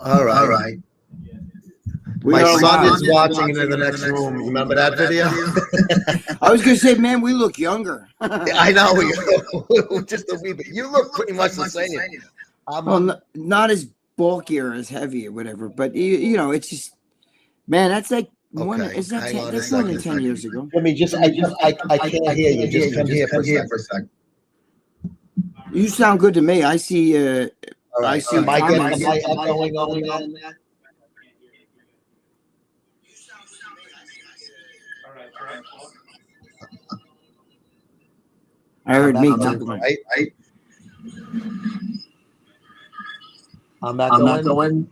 All right. All right. My son is watching it in the next room. You remember that video? I was gonna say, man, we look younger. I know. Just a wee bit. You look pretty much the same. Well, not as bulky or as heavy or whatever, but you know, it's just, man, that's like one. Okay, Is that hang on a that's more than second. 10 years ago? Let me just. I can't hear you. Just come here for a second. You sound good to me. I see. All right. I see. Am I comments. echoing on that? I heard me I'm talking. right? I'm I'm echoing.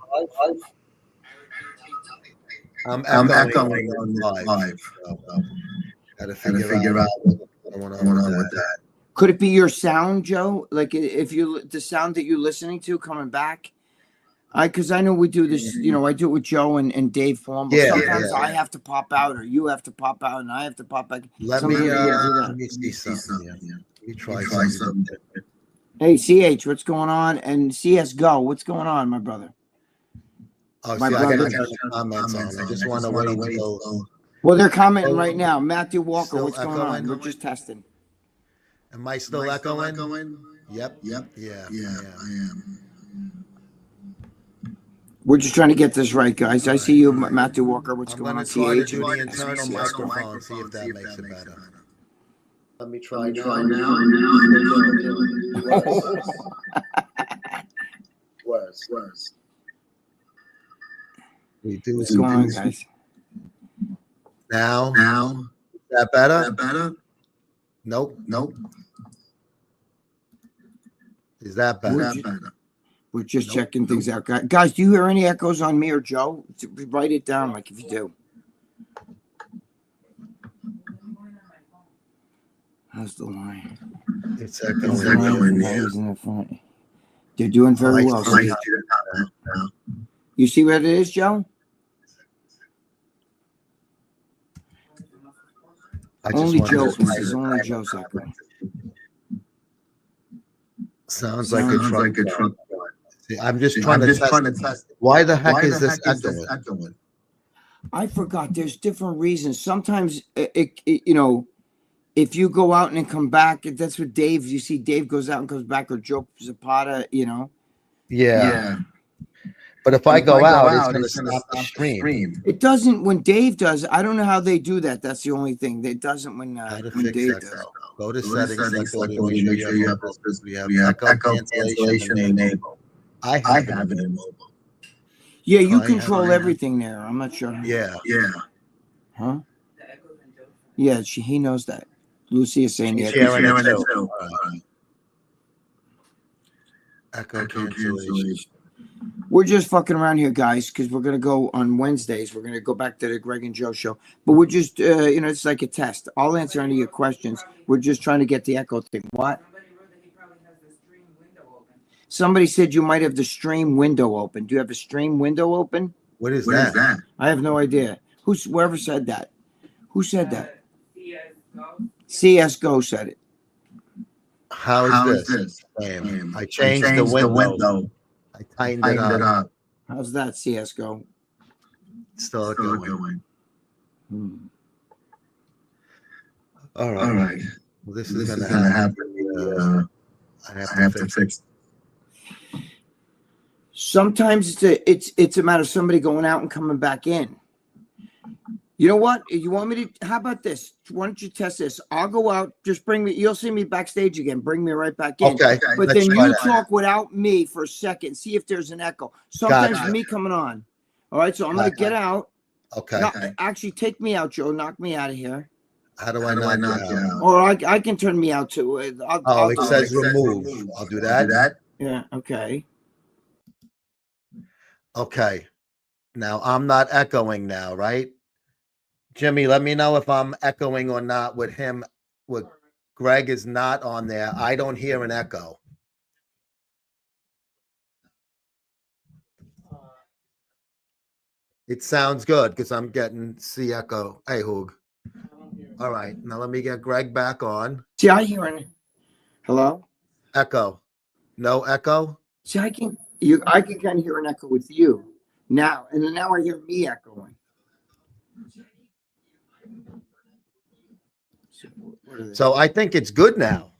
I'm echoing on live. Gotta figure out what's going on with that. Could it be your sound, Joe? Like if the sound that you're listening to coming back? Because I know we do this, you know, I do it with Joe and Dave Palumbo. Yeah, Sometimes I have to pop out, or you have to pop out, and I have to pop back. Let me see something. Let me try something. Hey, CH, what's going on? And CSGO, what's going on, my brother? Oh, My see, I brother. gotta turn the comments on. I just want to wait until. Well, they're commenting right now. Matthew Walker, Still what's going on? echoing? We're just testing. Am I still echoing? Yep. Yeah, I am. We're just trying to get this right, guys. I see you, Matthew Walker. What's going on, I'm going to CH? try to do the internal microphone, see if that makes it better. Let me try now. Worse. We do What's going on, guys? Now. Is that better? Nope. Is that better? We're just checking things out. Guys, do you hear any echoes on me or Joe? Write it down, like, if you do. How's the line? It's echoing in the front. They're doing very well. You see what it is, Joe? Only Joe. This is only Joe's echo. Sounds like a truck. See, I'm just trying to test. Why the heck is this echoing? I forgot. There's different reasons. Sometimes you know, if you go out and come back, that's what Dave. You see, Dave goes out and comes back, or Joe Zapata. You know. Yeah. But if I go out, it's going to stop the stream. It doesn't when Dave does. I don't know how they do that. That's the only thing. It doesn't when Dave does. Go to settings. Make sure you have this. We have echo cancellation enabled. I have it enabled. Yeah, you control everything there. I'm not sure. Yeah. Huh? Yeah, he knows that. Lucy is saying sharing it too. Echo cancellation. We're just fucking around here, guys, because we're gonna go on Wednesdays. We're gonna go back to the Greg and Joe show, but we're just, you know, it's like a test. I'll answer any of your questions. We're just trying to get the echo thing. What? Somebody said you might have the stream window open. Do you have a stream window open? What is that? I have no idea. Whoever said that? Who said that? CSGO said it. How is this? I changed the window. I tightened it up. How's that, CSGO? Still going. All right. Well, this is going to happen. I have to fix it. Sometimes it's a matter of somebody going out and coming back in. You know what? You want me to? How about this? Why don't you test this? I'll go out. Just bring me. You'll see me backstage again. Bring me right back in. Okay. But then you talk without me for a second. See if there's an echo. Sometimes me coming on. All right. So I'm gonna get out. Okay. No, actually, take me out, Joe. Knock me out of here. How do I knock you out? Or I can turn me out too. It says remove. I'll do that. Yeah. Okay. Okay. Now I'm not echoing now, right? Jimmy, let me know if I'm echoing or not with him. With Greg is not on there. I don't hear an echo. It sounds good because I'm getting C echo. Hey, Hoog. All right. Now let me get Greg back on. See, I hear it. Hello? Echo. No echo? See, I can. I can kind of hear an echo with you now, and then now I hear me echoing. So I think it's good now.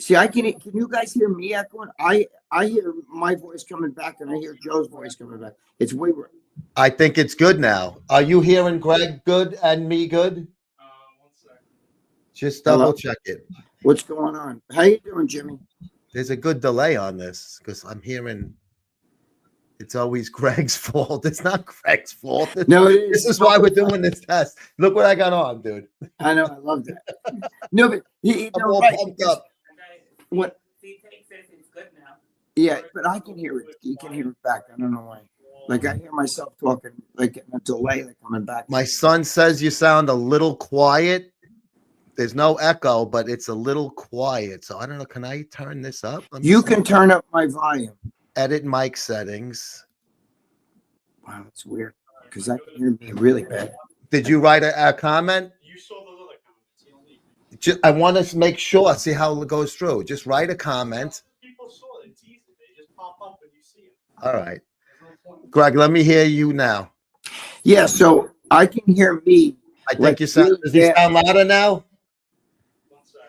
See, can you guys hear me echoing? I hear my voice coming back, and I hear Joe's voice coming back. It's way. I think it's good now. Are you hearing Greg good and me good? 1 second. Just double check it. What's going on? How you doing, Jimmy? There's a good delay on this because I'm hearing it's always Greg's fault. It's not Greg's fault. No, it is. This is why we're doing this test. Look what I got on, dude. I know. I love that. No, but I'm all pumped up. What? He says it's good now. Yeah, but I can hear it. You can hear it back. I don't know why. Like I hear myself talking, like in a delay, like coming back. My son says you sound a little quiet. There's no echo, but it's a little quiet. So I don't know. Can I turn this up? You can turn up my volume. Edit mic settings. Wow, that's weird because I can hear me really bad. Did you write a comment? You saw those other comments. You don't need. I want to make sure, see how it goes through. Just write a comment. People saw it. It's easy. They just pop up and you see it. All right. Greg, let me hear you now. Yeah, so I can hear me. I think you sound, does he sound louder now? 1 second.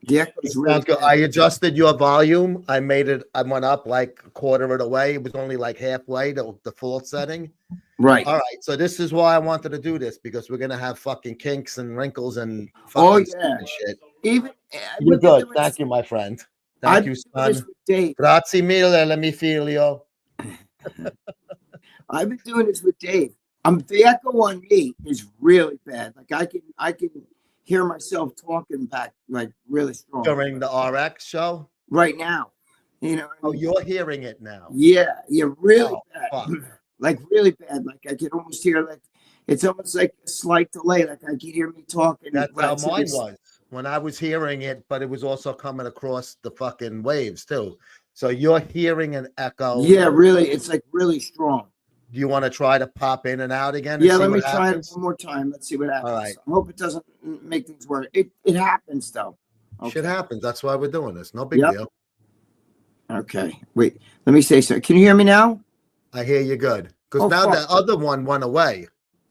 The echo's really Sounds good. bad. I adjusted your volume. I went up like a quarter of the way. It was only like halfway, the default setting. Right. All right. So this is why I wanted to do this because we're going to have fucking kinks and wrinkles and Oh, fucking yeah. shit. Even You're good. Thank you, my friend. Thank you, son. Dave. Grazie mille. Let me feel you. I've been doing this with Dave. The echo on me is really bad. Like I can hear myself talking back like really strong During the RX show? right now. You know. Oh, you're hearing it now. Yeah, really Oh, bad. fuck. Like really bad. Like I can almost hear like it's almost like a slight delay. Like I can hear me talking. That's when I how say mine this. was when I was hearing it, but it was also coming across the fucking waves too. So you're hearing an echo. Yeah, really. It's like really strong. Do you want to try to pop in and out again? And Yeah, see let me what try it happens? one more time. Let's see what happens. All right. I hope it doesn't make things worse. It happens though. Shit happens. That's why we're doing this. No big Yep. deal. Okay. Wait. Let me say something. Can you hear me now? I hear you good. Because Oh, now fuck. the other one went away.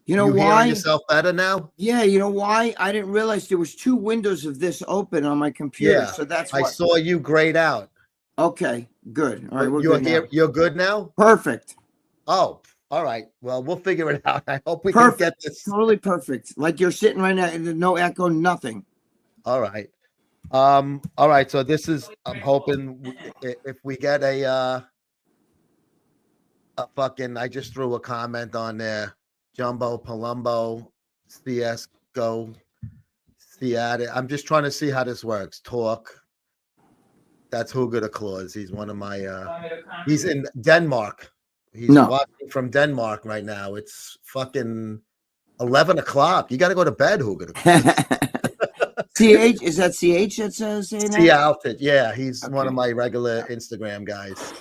You know you why? hearing yourself better now? Yeah, you know why? I didn't realize there was 2 windows of this open on my computer. Yeah, So that's I why. saw you grayed out. Okay, good. All right, we're You're good here. now. You're good now? Perfect. Oh, all right. Well, we'll figure it out. I hope we Perfect. can get this. Totally perfect. Like you're sitting right now and there's no echo, nothing. All right. All right. So this is, I'm hoping if we get a fucking, I just threw a comment on there. Jumbo, Palumbo, CSGO, Seattle. I'm just trying to see how this works. Talk. That's Hugo the Claus. He's one of my, he's in Denmark. He's watching from Denmark right now. It's fucking 11 o'clock. You got to go to bed, Hugo the Claus. CH, is that CH that says saying that? Outfit. Yeah, he's one of my regular Instagram guys.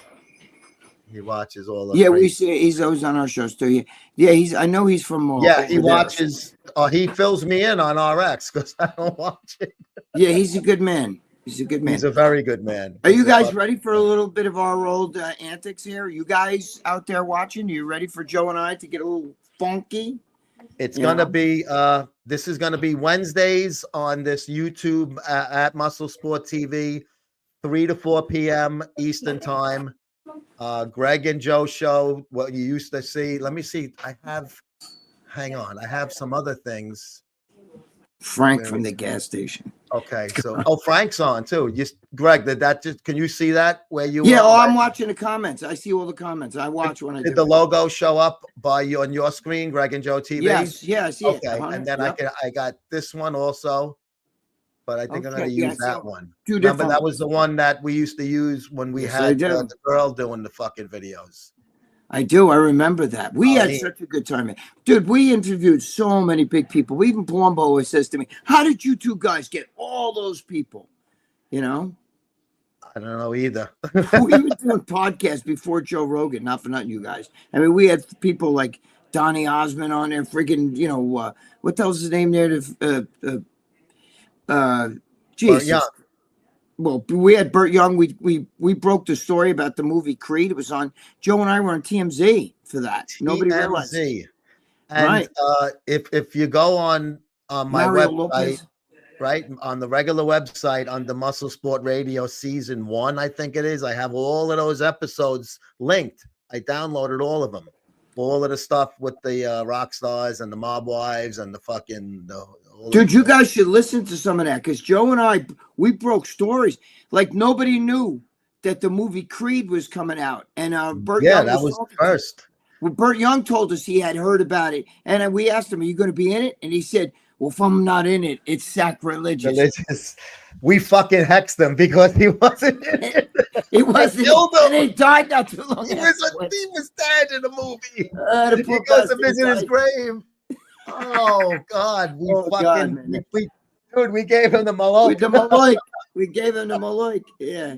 He watches all of. Yeah, we see he's always on our shows too. Yeah, I know he's from. Yeah, he over there. watches. He fills me in on RX because I don't watch it. Yeah, he's a good man. He's a good man. He's a very good man. Are you guys ready for a little bit of our old antics here? You guys out there watching? You ready for Joe and I to get a little funky? It's gonna be. This is gonna be Wednesdays on this YouTube at Muscle Sport TV, 3 to 4 p.m. Eastern time. Greg and Joe show, what you used to see. Let me see. Hang on. I have some other things. Frank from the gas station. Okay. So, Frank's on too. Greg, can you see that where you Yeah, are? I'm watching the comments. I see all the comments. I watch when I Did the logo show up on your screen, Greg and Joe TV? Yes, I see it. Okay. And then I got this one also. But I think I'm going to use that one. Remember, that was the one that we used to use when we had the girl doing the fucking videos. I do. I remember that. We had such a good time. Dude, we interviewed so many big people. Even Palumbo always says to me, how did you 2 guys get all those people? You know? I don't know either. We were doing podcasts before Joe Rogan, not for nothing, you guys. I mean, we had people like Donny Osmond on there, freaking, what the hell's his name there? Jesus. well, we had Burt Young. We broke the story about the movie Creed. It was on. Joe and I were on TMZ for that. Nobody realized. TMZ. And Right. if you go on my Mario website, Lopez. right, on the regular website under Muscle Sport Radio Season 1, I think it is, I have all of those episodes linked. I downloaded all of them. All of the stuff with the rock stars and the mob wives and the fucking Dude, you guys should listen to some of that because Joe and I, we broke stories. Like nobody knew that the movie Creed was coming out. And Burt Young that was first. Well, Burt Young told us he had heard about it. And we asked him, are you going to be in it? And he said, well, if I'm not in it, it's sacrilegious. We fucking hexed him because he wasn't in it. It wasn't. Killed him. And he died not too long He afterwards. was dead in the movie. The He poor goes to bastard visit his died. grave. Oh God, we Oh, God, fucking man. we gave him the Malone. With the Maloik. We gave him the Maloik. Yeah.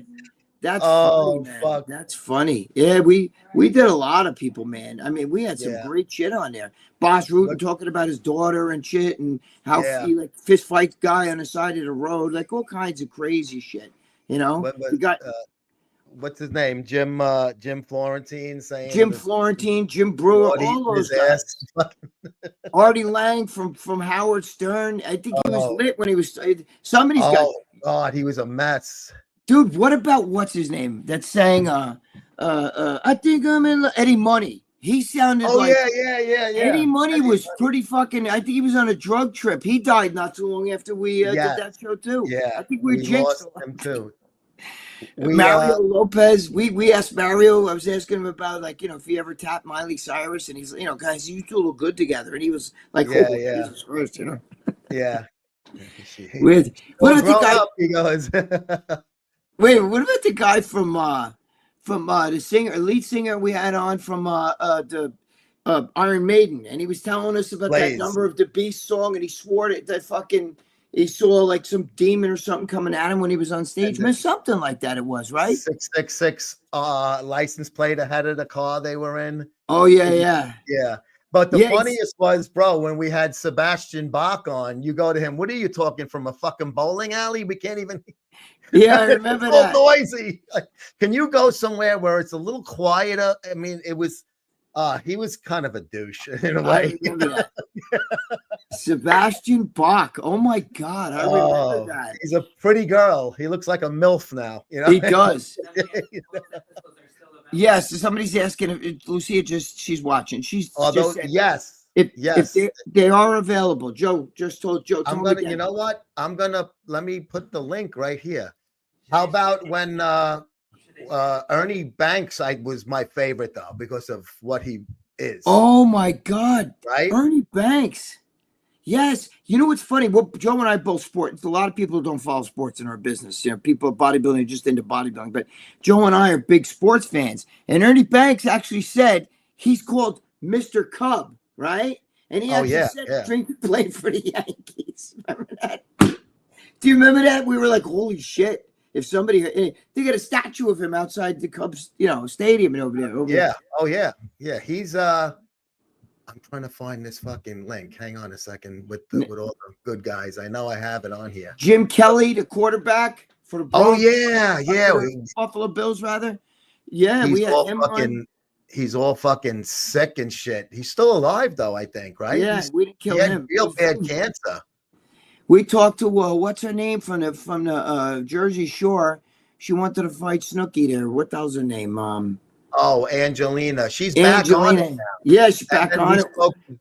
That's funny, man. Fuck. That's funny. Yeah, we did a lot of people, man. I mean, we had some great shit on there. Boss Rutan talking about his daughter and shit, and how he like fist fight guy on the side of the road, like all kinds of crazy shit. You know, we got what's his name? Jim Florentine saying Jim Florentine, Jim Brewer, all those guys. Artie Lang from Howard Stern. I think he was lit when he was. Some of these guys. Oh God, he was a mess. Dude, what about what's his name that sang I think I'm in Eddie Money. He sounded like yeah. Eddie Money was pretty fucking. I think he was on a drug trip. He died not too long after we did that show too. Yeah, I think we jinxed lost him too. Mario Lopez. We asked Mario. I was asking him about like if he ever tapped Miley Cyrus, and he's guys, you two look good together, and he was like, Jesus Christ, Yeah. What about the guy? He goes. Wait, what about the guy from the lead singer we had on from the Iron Maiden, and he was telling us about that Number of the Beast song, and he swore that he saw like some demon or something coming at him when he was on stage. Man, something like that it was, right? 666 license plate ahead of the car they were in. Oh yeah. But the funniest was, bro, when we had Sebastian Bach on, you go to him, what are you talking from a fucking bowling alley? We can't even. Yeah, I remember it's that. So noisy. Like, can you go somewhere where it's a little quieter? I mean, it was. He was kind of a douche in a way. I remember that. Sebastian Bach. Oh my God, I remember that. He's a pretty girl. He looks like a MILF now. He does. Yes, somebody's asking if Lucia she's watching. She's yes. If they are available. Joe just told Joe. I'm gonna. You know what? Let me put the link right here. How about when Ernie Banks? Was my favorite though because of what he is. Oh my God! Right, Ernie Banks. Yes, you know what's funny? Well, Joe and I both sports. A lot of people don't follow sports in our business. People bodybuilding are just into bodybuilding. But Joe and I are big sports fans. And Ernie Banks actually said he's called Mr. Cub, right? And he actually said drink to play for the Yankees. Remember that? Do you remember that? We were like, holy shit. If somebody, they got a statue of him outside the Cubs, stadium and over there. Oh yeah. He's I'm trying to find this fucking link. Hang on a second with all the good guys. I know I have it on here. Jim Kelly, the quarterback for the Bronx, Buffalo Bills, rather. Yeah, we had him on. He's all fucking sick and shit. He's still alive though, I think, right? Yeah, we didn't kill him. Real bad cancer. We talked to what's her name from the Jersey Shore. She wanted to fight Snooki there. What the hell's her name? Angelina. She's back on it now. Yeah, she's back on it.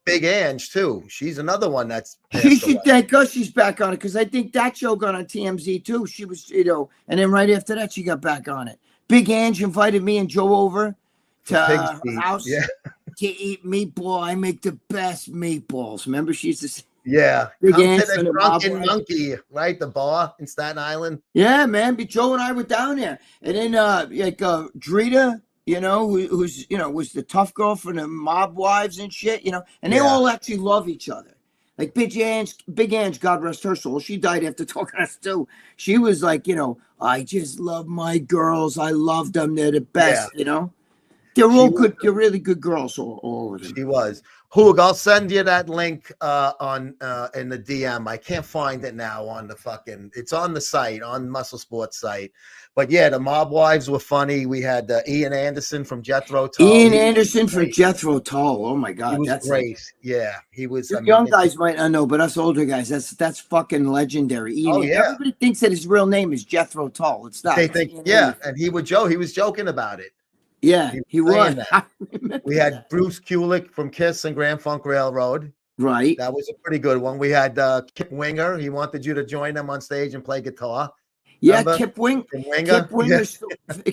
Big Ange too. She's another one that's. She should thank us. She's back on it because I think that show got on TMZ too. She was, and then right after that she got back on it. Big Ange invited me and Joe over to her house to eat meatball. I make the best meatballs. Remember, she used to say. Yeah, Big come Ange to the Drunken Monkey, right? The bar in Staten Island. Yeah, man. Joe and I were down there, and then Drita, who's was the tough girl for the mob wives and shit, and they all actually love each other. Like Big Ange, God rest her soul. She died after talking to us too. She was like, I just love my girls. I love them. They're the best. They're all good. They're really good girls. All of them. She was. Hoog, I'll send you that link on in the DM. I can't find it now on the fucking. It's on the site, on Muscle Sports site. But yeah, the Mob Wives were funny. We had Ian Anderson from Jethro Tull. Ian Anderson from Jethro Tull. Oh my God, He was that's great. Yeah, he was. You young guys might not know, but us older guys, that's fucking legendary. Ian, yeah. Everybody thinks that his real name is Jethro Tull. It's not. They think, yeah, and he was joking about it. Yeah, he was. We had Bruce Kulick from Kiss and Grand Funk Railroad. Right. That was a pretty good one. We had Kip Winger. He wanted you to join him on stage and play guitar. Yeah, Remember? Kip Winger. Kip Winger.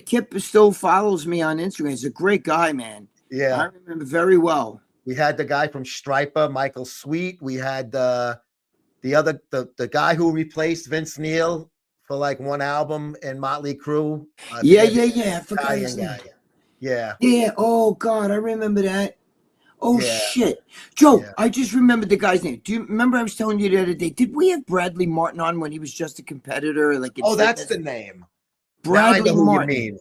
Kip still follows me on Instagram. He's a great guy, man. Yeah, I remember very well. We had the guy from Striper, Michael Sweet. We had the guy who replaced Vince Neil for like one album in Motley Crue. Yeah. I forgot his name. Yeah. Yeah. Oh God, I remember that. Oh shit, Joe! Yeah. I just remembered the guy's name. Do you remember I was telling you the other day? Did we have Bradley Martin on when he was just a competitor? Like, that's the name. Bradley Martin. You mean.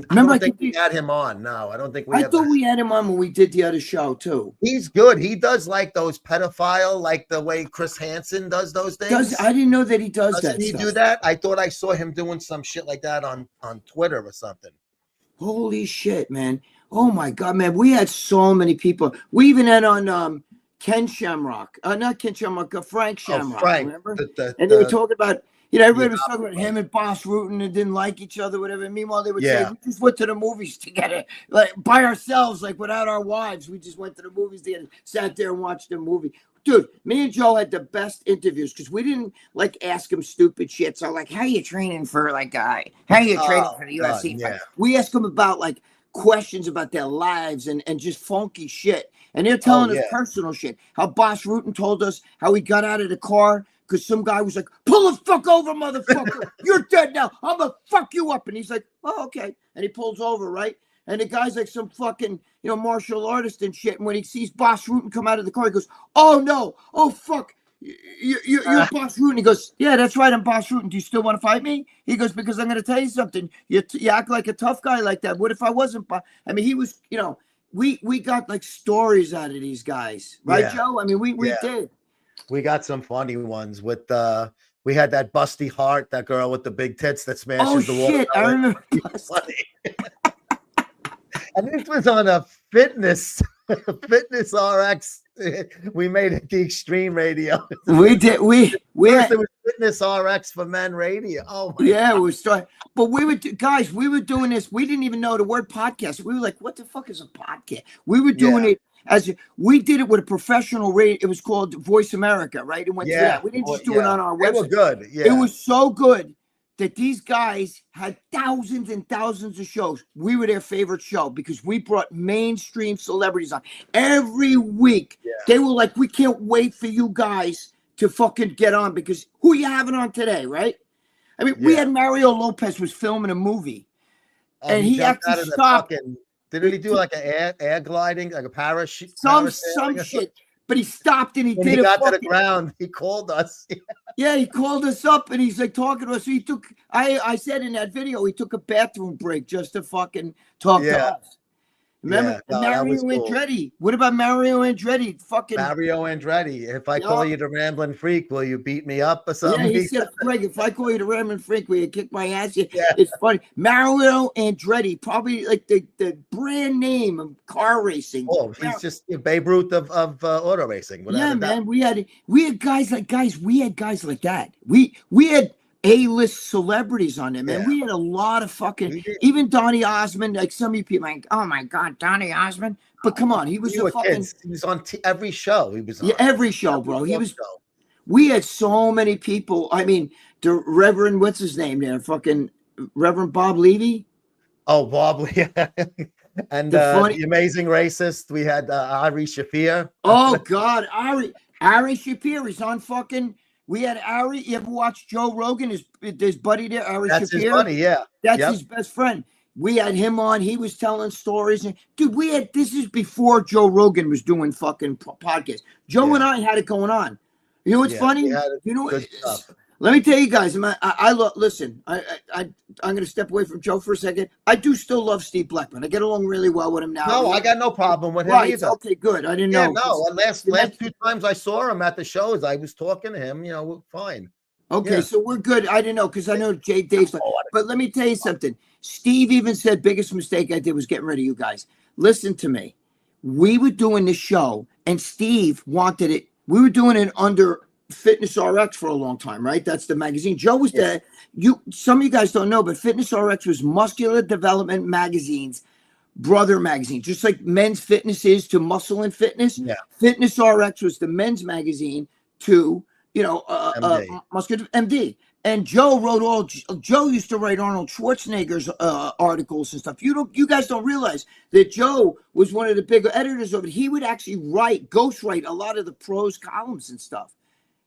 Remember, I don't think we had him on. No, I don't think we. I thought we had him on when we did the other show too. He's good. He does like those pedophile, like the way Chris Hansen does those things. I didn't know that he does Doesn't that. He do that? I thought I saw him doing some shit like that on Twitter or something. Holy shit, man! Oh my God, man! We had so many people. We even had on Ken Shamrock, not Ken Shamrock, Frank Shamrock. Frank, remember? And they were talking about. Everybody was talking about him and Boss Rutan and didn't like each other, whatever. Meanwhile, they would say, we just went to the movies together, like by ourselves, like without our wives. We just went to the movies together, sat there and watched the movie. Dude, me and Joe had the best interviews because we didn't like ask him stupid shit. So like, how you training for like how you training for the UFC fight? We asked him about like questions about their lives and just funky shit. And they're telling us personal shit. How Boss Rutan told us how he got out of the car because some guy was like, pull the fuck over, motherfucker. You're dead now. I'm going to fuck you up. And he's like, oh, okay. And he pulls over, right? And the guy's like some fucking, martial artist and shit. And when he sees Boss Rutan come out of the car, he goes, oh, no. Oh, fuck. You're Boss Rutan. He goes, yeah, that's right. I'm Boss Rutan. Do you still want to fight me? He goes, because I'm going to tell you something. You act like a tough guy like that. What if I wasn't? I mean, he was, we got like stories out of these guys. Right, Joe? I mean, we did. We got some funny ones with we had that Busty Hart, that girl with the big tits that smashes the wall. Oh shit, I remember. And this was on a fitness RX. We made it the Extreme Radio. We did. We had, it was Fitness RX for Men Radio. Oh my God. We started. But we were doing this. We didn't even know the word podcast. We were like, what the fuck is a podcast? We were doing it. We did it with a professional radio. It was called Voice America, right? It went through that. We didn't just do it on our website. It was good. Yeah. It was so good that these guys had thousands and thousands of shows. We were their favorite show because we brought mainstream celebrities on every week. Yeah. They were like, we can't wait for you guys to fucking get on because who you having on today, right? I mean, we had Mario Lopez was filming a movie, and he actually stopped. Didn't he do like an air gliding, like a parachute? Some shit. But he stopped and he did it. He got to the ground. He called us. Yeah, he called us up and he's like talking to us. So he took, I said in that video, he took a bathroom break just to fucking talk to us. Remember Mario Andretti? What about Mario Andretti? Fucking Mario Andretti. If I call you the Rambling Freak, will you beat me up or something? Yeah, he said, Greg, if I call you the Rambling Freak, will you kick my ass? Yeah. It's funny. Mario Andretti, probably like the brand name of car racing. Oh, he's just Babe Ruth of auto racing. Yeah, man. We had guys like that. We had A-list celebrities on there, man. We had a lot of fucking, even Donny Osmond, like some of you people like, oh my God, Donny Osmond. But come on, he was a fucking, he was on every show. He was on every show, bro. We had so many people. I mean, the Reverend, what's his name there? Fucking Reverend Bob Levy. Oh, Bob Levy. And the Amazing Racist. We had Ari Shafir. Oh God, Ari Shafir is on fucking. We had Ari. You ever watch Joe Rogan? His buddy there, Ari Shafir. That's his buddy, yeah. That's his best friend. We had him on. He was telling stories. And dude, this is before Joe Rogan was doing fucking podcasts. Joe and I had it going on. You know what's funny? You know, Let me tell you guys, listen. I'm going to step away from Joe for a second. I do still love Steve Blackman. I get along really well with him now. No, I got no problem with him Right. either. Okay, good. I didn't Yeah, know. no. Last 2 times I saw him at the shows, I was talking to him. You know, fine. Okay, Yeah. so we're good. I didn't know because I know Dave's like, but let me tell you something. Steve even said biggest mistake I did was getting rid of you guys. Listen to me. We were doing this show, and Steve wanted it. We were doing it under Fitness RX for a long time, right? That's the magazine. Joe was there. Some of you guys don't know, but Fitness RX was Muscular Development Magazine's brother magazine, just like Men's Fitness is to Muscle and Fitness. Yeah. Fitness RX was the men's magazine to Muscular MD. And Joe wrote Joe used to write Arnold Schwarzenegger's articles and stuff. You guys don't realize that Joe was one of the big editors of it. He would actually ghostwrite a lot of the pros columns and stuff.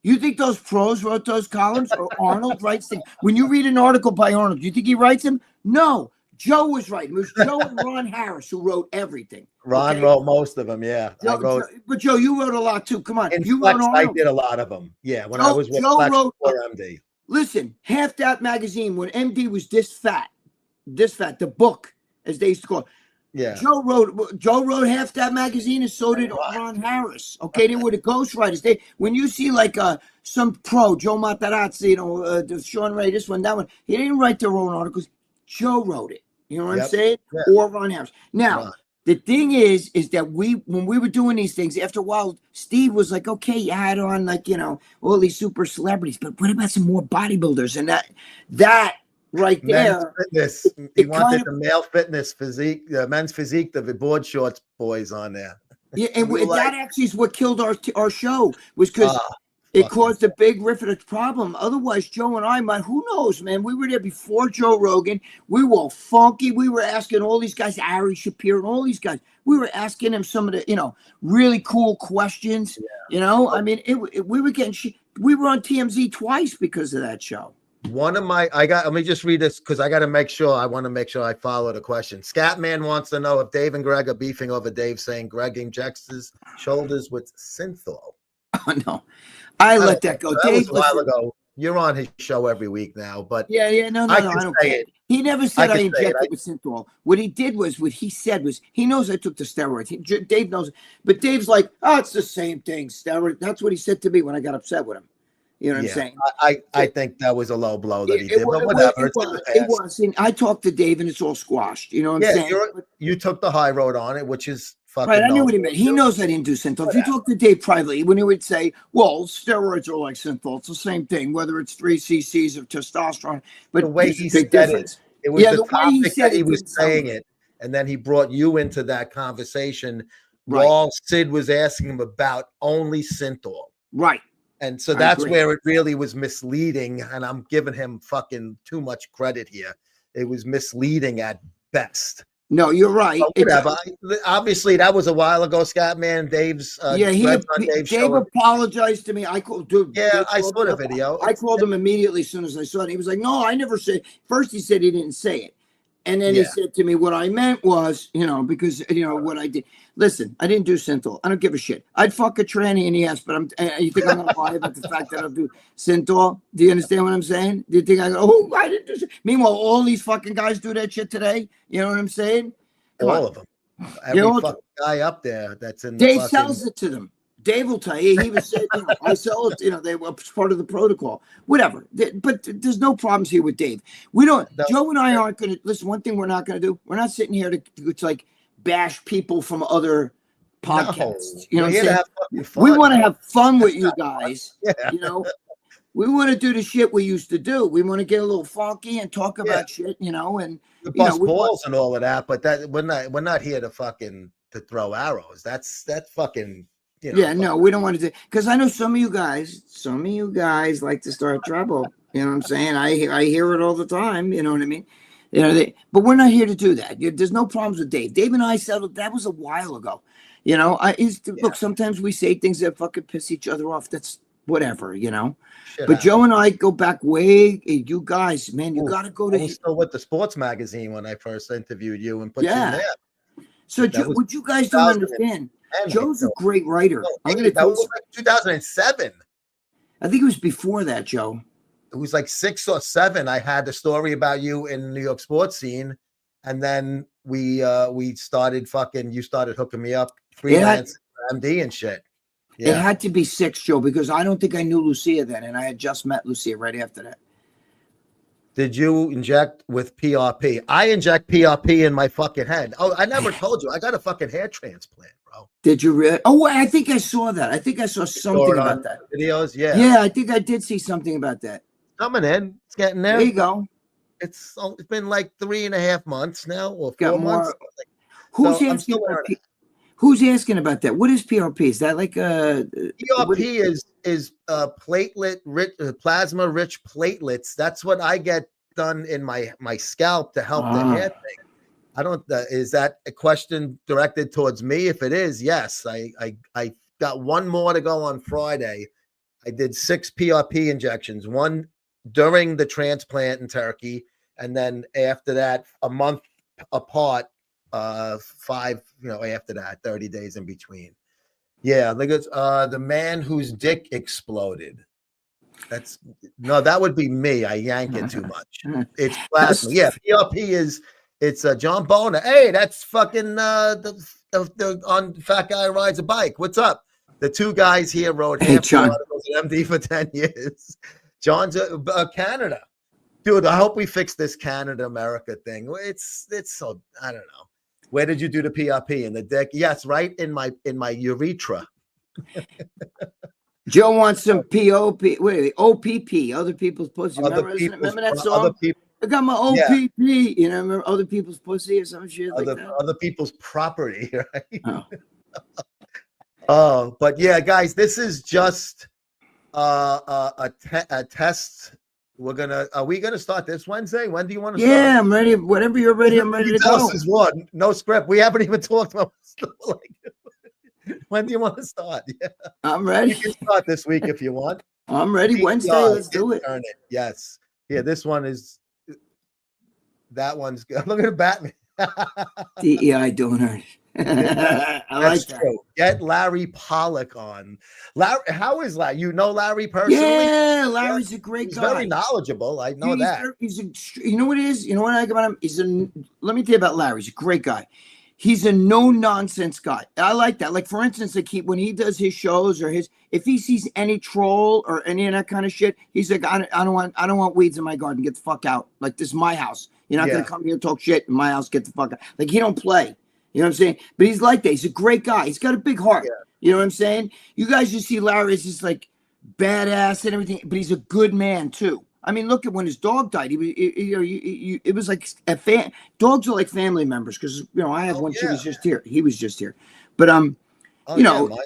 You think those pros wrote those columns, or Arnold writes them? When you read an article by Arnold, do you think he writes them? No, Joe was writing. It was Joe and Ron Harris who wrote everything. Ron wrote most of them, yeah. But Joe, you wrote a lot too. Come on, in you Flex, wrote Arnold. I did a lot of them. Yeah, when I was with Joe Flex wrote before MD. Listen, Half That magazine when MD was this fat, the book as they used to call it. Yeah. Joe wrote Half That magazine, and so did Ron Harris. Okay, they were the ghostwriters. When you see like some pro, Joe Matarazzi, Sean Ray, this one, that one, he didn't write their own articles. Joe wrote it. You know what I'm saying? Yeah. Or Ron Harris. Now, the thing is that when we were doing these things, after a while, Steve was like, okay, you had on all these super celebrities, but what about some more bodybuilders? And that right there. Fitness. He wanted the male fitness physique, the men's physique, the board shorts boys on there. Yeah, and that actually is what killed our show, was because it caused a big rift of problem. Otherwise, Joe and I who knows, man? We were there before Joe Rogan. We were all funky. We were asking all these guys, Ari Shapiro and all these guys. We were asking them some of the, really cool questions. Yeah. I mean, we were getting we were on TMZ twice because of that show. Let me just read this because I want to make sure I follow the question. Scatman wants to know if Dave and Greg are beefing over Dave saying Greg injects his shoulders with synthol. Oh, no. I let that go. That Dave was a while ago. You're on his show every week now, but no, I don't care. He never said I injected with synthol. What he said was he knows I took the steroids. Dave knows it. But Dave's like, oh, it's the same thing, steroid. That's what he said to me when I got upset with him. You know what I'm saying? I think that was a low blow that he did, but whatever. It was. And I talked to Dave, and it's all squashed. You know what I'm saying? You took the high road on it, which is fucking right. I knew what he meant. He knows I didn't do synthol. If you talk to Dave privately, when he would say, well, steroids are like synthol, it's the same thing, whether it's 3 cc's of testosterone. But the way he said it was the topic that he was saying it, and then he brought you into that conversation while Sid was asking him about only synthol. Right. And so that's where it really was misleading, and I'm giving him fucking too much credit here. It was misleading at best. No, you're right. Obviously, that was a while ago, Scatman. Dave's Dave apologized to me. I called, dude. Yeah, I saw the video. I called him immediately as soon as I saw it. He was like, "No, I never said." First, he said he didn't say it, and then he said to me, "What I meant was, because what I did. Listen, I didn't do synthol. I don't give a shit. I'd fuck a tranny in the ass, but you think I'm gonna lie about the fact that I'll do synthol? Do you understand what I'm saying? Do you think I didn't do shit? Meanwhile, all these fucking guys do that shit today. You know what I'm saying? All of them. Every fucking guy up there that's in. Dave sells it to them. Dave will tell you. He was saying, I sell it. They were part of the protocol. Whatever. But there's no problems here with Dave. We don't. Joe and I aren't going to listen. One thing we're not going to do. We're not sitting here to like bash people from other podcasts. You know what I'm saying? We want to have fun with you guys. We want to do the shit we used to do. We want to get a little funky and talk about shit, and bust balls and all of that. But that we're not here to fucking to throw arrows. That's fucking. No, we don't want to do, because I know some of you guys like to start trouble. You know what I'm saying? I hear it all the time. You know what I mean? But we're not here to do that. There's no problems with Dave. Dave and I settled. That was a while ago. Look, sometimes we say things that fucking piss each other off. That's whatever, But Joe and I go back way. You guys, man, you got to go to. I was still with the sports magazine when I first interviewed you and put you in there. So what you guys don't understand. Joe's a great writer. I'm going to tell you. That was like 2007. I think it was before that, Joe. it was like 6 or 7. I had the story about you in the New York sports scene, and then we started fucking. You started hooking me up freelance MD and shit. It had to be 6, Joe, because I don't think I knew Lucia then, and I had just met Lucia right after that. Did you inject with PRP? I inject PRP in my fucking head. Oh, I never told you. I got a fucking hair transplant, bro. Did you really? Oh, I think I saw that. I think I saw something about that. Videos, yeah. Yeah, I think I did see something about that. Coming in. It's getting there. There you go. It's been like 3.5 months now, or 4 Got months. Who's So I'm asking still about learning. Who's asking about that? What is PRP? Is that like a PRP is platelet rich, plasma rich platelets. That's what I get done in my scalp to help the hair thing. I don't. Is that a question directed towards me? If it is, yes. I got one more to go on Friday. I did 6 PRP injections. One during the transplant in Turkey, and then after that, a month apart. 5, after that, 30 days in between. Yeah, look at the man whose dick exploded. That would be me. I yank it too much. It's plasma. Yeah, PRP it's John Boner. Hey, that's fucking the on Fat Guy Rides a Bike. What's up? The 2 guys here wrote articles at MD for 10 years. John's Canada. Dude, I hope we fix this Canada America thing. It's so, I don't know. Where did you do the PRP? In the dick? Yes, right in my urethra. Joe wants some POP. Wait, OPP, other people's pussy. Remember that song? I got my OPP. Yeah. Remember other people's pussy or some shit like that? Other people's property, right? Oh, but yeah, guys, this is just a test. Are we gonna start this Wednesday? When do you want to start? Yeah, I'm ready. Whenever you're ready, I'm ready to go. Is one. No script. We haven't even talked about when do you want to start? Yeah. I'm ready. You can start this week if you want. I'm ready. Wednesday, let's do it. Yes. Yeah, this one is that one's good. Look at Batman. DEI donor. I like that. True. Get Larry Pollock on. Larry, how is Larry? You know Larry personally? Yeah, Larry's a great guy. He's very knowledgeable. I know that. You know what it is? You know what I like about him? Let me tell you about Larry. He's a great guy. He's a no-nonsense guy. I like that. Like, for instance, when he does his shows or if he sees any troll or any of that kind of shit, he's like, I don't want weeds in my garden. Get the fuck out. Like, this is my house. You're not gonna come here and talk shit in my house. Get the fuck out. Like, he don't play. You know what I'm saying? But he's like that. He's a great guy. He's got a big heart. Yeah. You know what I'm saying? You guys just see Larry as just like badass and everything, but he's a good man too. I mean, look at when his dog died. It was like dogs are like family members because I have one. She was just here. He was just here, but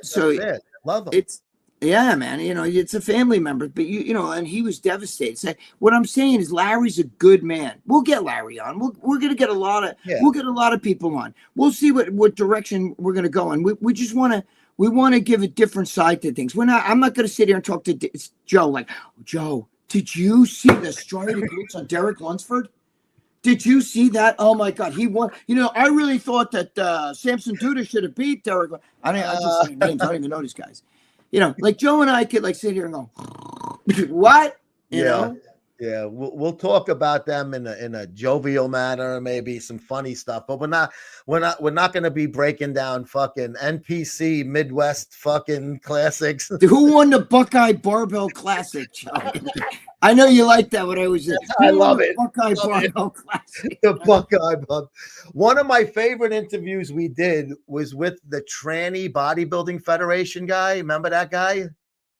so love him. It's man. It's a family member, but and he was devastated. So what I'm saying is, Larry's a good man. We'll get Larry on. We're gonna get we'll get a lot of people on. We'll see what direction we're gonna go in. We just want to give a different side to things. I'm not gonna sit here and talk to Joe like, Joe, did you see the striated glutes on Derek Lunsford? Did you see that? Oh my God, he won. I really thought that Samson Duda should have beat Derek. I just say names. I don't even know these guys. Like Joe and I could like sit here and go, what? You know? Yeah, we'll talk about them in a jovial manner, maybe some funny stuff, but we're not going to be breaking down fucking NPC Midwest fucking classics. Who won the Buckeye Barbell Classic, Joe? I know you like that. What I was, I love it. Buckeye Barbell Classic. The Buckeye Barbell. One of my favorite interviews we did was with the Tranny Bodybuilding Federation guy. Remember that guy?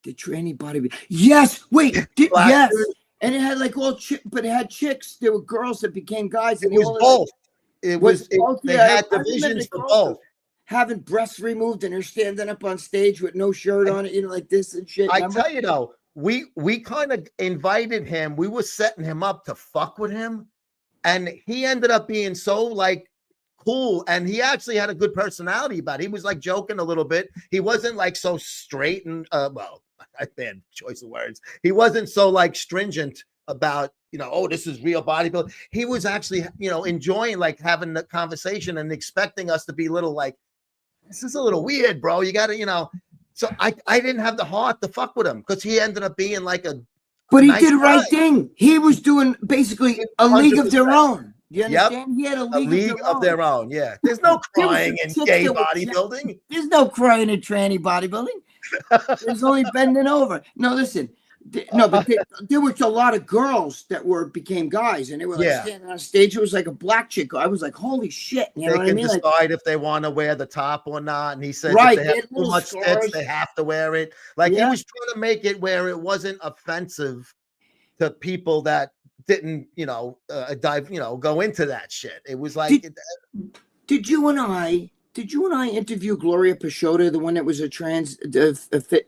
The Tranny Bodybuilding. Yes. Wait. Yes. And it had like but it had chicks. There were girls that became guys. And it was both. They had divisions for both. Having breasts removed and they're standing up on stage with no shirt on it, like this and shit. I tell you though, we kind of invited him. We were setting him up to fuck with him, and he ended up being so like cool, and he actually had a good personality about it. He was like joking a little bit. He wasn't like so straight and bad choice of words. He wasn't so like stringent about this is real bodybuilding. He was actually enjoying like having the conversation and expecting us to be little like, this is a little weird, bro. You gotta so I didn't have the heart to fuck with him because he ended up being like But he Nice did the right guy. thing. He was doing basically a league of their 100%. own. You Yep. understand? He had a A league, league of their own. Yeah. There's no There was crying some in chicks gay that were bodybuilding. There's no crying in tranny bodybuilding. There's only bending over. No, listen. But there was a lot of girls that became guys, and they were like standing on stage. It was like a black chick. I was like, holy shit. You know They what I can mean? decide if they want to wear the top or not. And he says Right, if they they had have too little much scars. tits, they have to wear it. Like he Yeah. was trying to make it where it wasn't offensive to people that didn't, go into that shit. It was like Did you and I interview Gloria Peixoto, the one that was a trans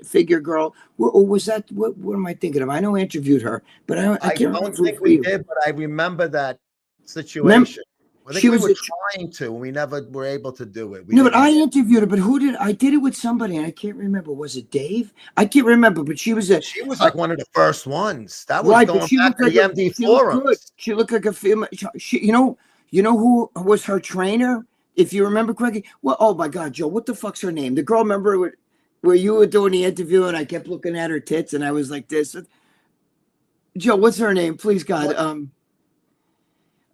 figure girl, or was that what am I thinking of? I know I interviewed her, but I can't don't remember. think we did, but I remember that situation. I think we were trying to, and we never were able to do it. But I interviewed her, but who did I did it with somebody, and I can't remember. Was it Dave? I can't remember, but she was like one of the first ones. That was right, going but she back looked to like the MD she looked good. forums. She looked like a female. You know who was her trainer? If you remember correctly, well, oh my God, Joe, what the fuck's her name? The girl, remember where you were doing the interview and I kept looking at her tits and I was like this. Joe, what's her name? Please, God.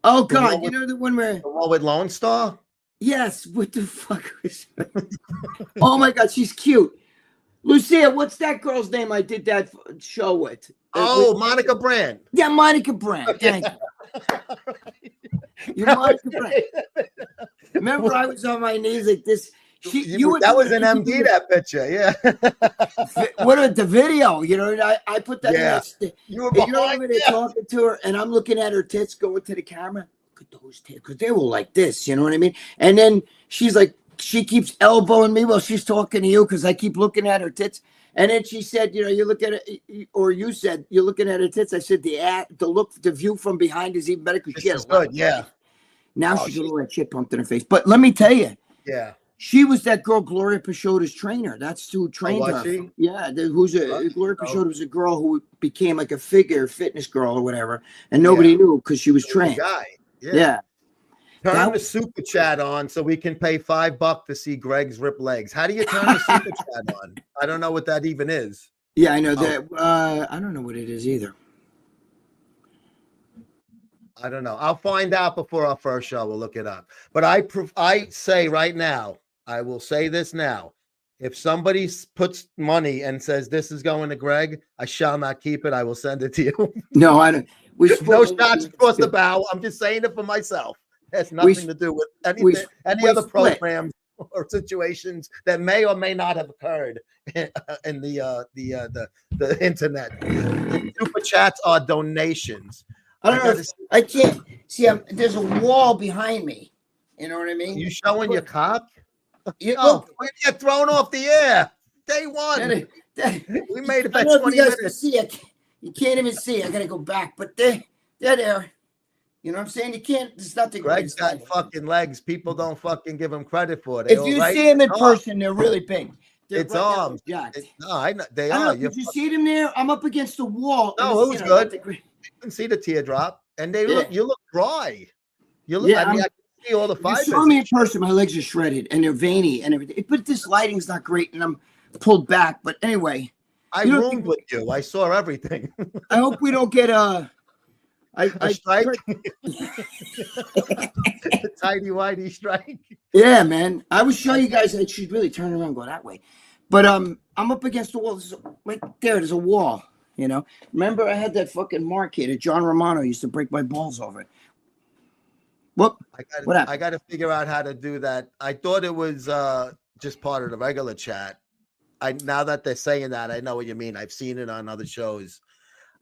Oh God, you know the one where the one with Lone Star? Yes. What the fuck was her? Oh my God, she's cute. Lucia, what's that girl's name I did that show with? Monica Brand. Yeah, Monica Brand. Thank you. You're Monica Brand. Remember, I was on my knees like this. That was an MD, that picture, yeah. What the video? I put that in. You were behind there talking to her, and I'm looking at her tits going to the camera. Look at those tits, because they were like this. You know what I mean? And then she's like, she keeps elbowing me while she's talking to you because I keep looking at her tits. And then she said, you look at it, or you said you're looking at her tits. I said the view from behind is even better because she has good, yeah. Now she's got all that shit pumped in her face. But let me tell you, she was that girl, Gloria Peixoto's trainer. That's who trained her. She? Yeah, Gloria Peixoto was a girl who became like a fitness girl or whatever, and nobody knew because she was trained. Guy. Yeah. Turn the super chat on so we can pay $5 to see Greg's ripped legs. How do you turn the super chat on? I don't know what that even is. Yeah, I know that. I don't know what it is either. I don't know. I'll find out before our first show. We'll look it up. But I say right now, I will say this now. If somebody puts money and says this is going to Greg, I shall not keep it. I will send it to you. No, I don't. No shots across the bow. I'm just saying it for myself. It has nothing to do with any other programs or situations that may or may not have occurred in the internet. The super chats are donations. I don't know. I can't see. There's a wall behind me. You know what I mean? You showing your cock? Look, we get thrown off the air. Day one. We made it back 20 minutes. See it. You can't even see. I gotta go back, but they're there. You know what I'm saying? You can't. There's nothing. Greg's got fucking legs. People don't fucking give him credit for it. If you see him in person, they're really big. It's arms. I know they are. Did you see them there? I'm up against the wall. No, it was good. You can see the teardrop, and they look. You look dry. You look. I can see all the fibers. You saw me in person. My legs are shredded and they're veiny and everything. But this lighting's not great, and I'm pulled back. But anyway, I roomed with you. I saw everything. I hope we don't get a strike. Tidy whitey strike. Yeah, man. I would show you guys that she'd really turn around and go that way. But I'm up against the wall. Right there, there's a wall. Remember I had that fucking mark here that John Romano used to break my balls over it. What happened? I got to figure out how to do that. I thought it was just part of the regular chat. Now that they're saying that, I know what you mean. I've seen it on other shows.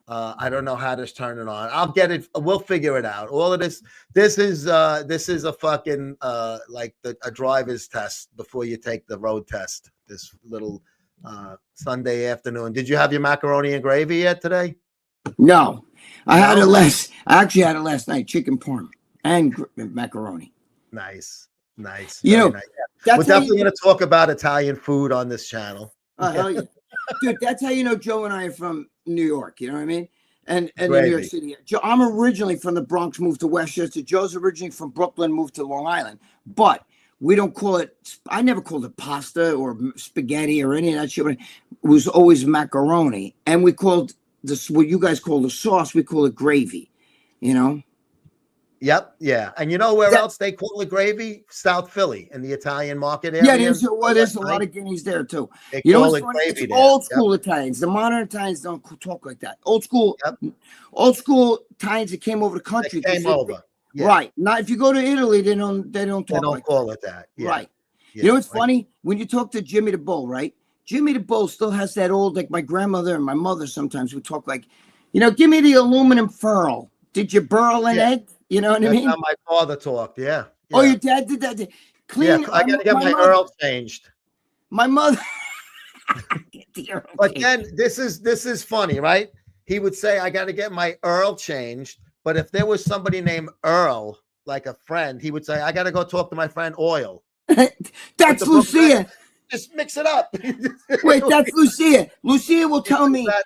I don't know how to turn it on. I'll get it. We'll figure it out. All of this is a fucking like a driver's test before you take the road test. This little Sunday afternoon. Did you have your macaroni and gravy yet today? No, I actually had it last night. Chicken parm and macaroni. Nice. Nice. We're definitely going to talk about Italian food on this channel. Oh, hell yeah. Dude, that's how you know Joe and I are from New York. You know what I mean? And New York City. Joe, I'm originally from the Bronx, moved to Westchester. Joe's originally from Brooklyn, moved to Long Island. But we don't call it, I never called it pasta or spaghetti or any of that shit. It was always macaroni. And we called this what you guys call the sauce, we call it gravy. You know. Yep, yeah. And you know where That- else they call it gravy? South Philly in the Italian market area. Yeah, there's a lot of guineas there too. They You know call what's it funny? It's gravy there. old Yep, school Italians. The modern Italians don't talk like that. Old school Italians that came over the they country. came over. Yeah. Right. Now, if you go to Italy, they don't They talk don't like call that. it that. Yeah. Right. Yeah. You know what's Like, funny? When you talk to Jimmy the Bull, right? Jimmy the Bull still has that old, like my grandmother and my mother sometimes would talk like, give me the aluminum foil. Did you burl an egg? You know what I that's mean? how my father talked. Yeah. Oh, Yeah. your dad did that. Yeah, Clean. I got to get my mother, Earl changed. My mother. Get the Earl But changed. then this is funny, right? He would say, I got to get my Earl changed. But if there was somebody named Earl, like a friend, he would say, I got to go talk to my friend Oil. That's Lucia. Just mix it up. Wait, that's Lucia. Lucia will tell me That-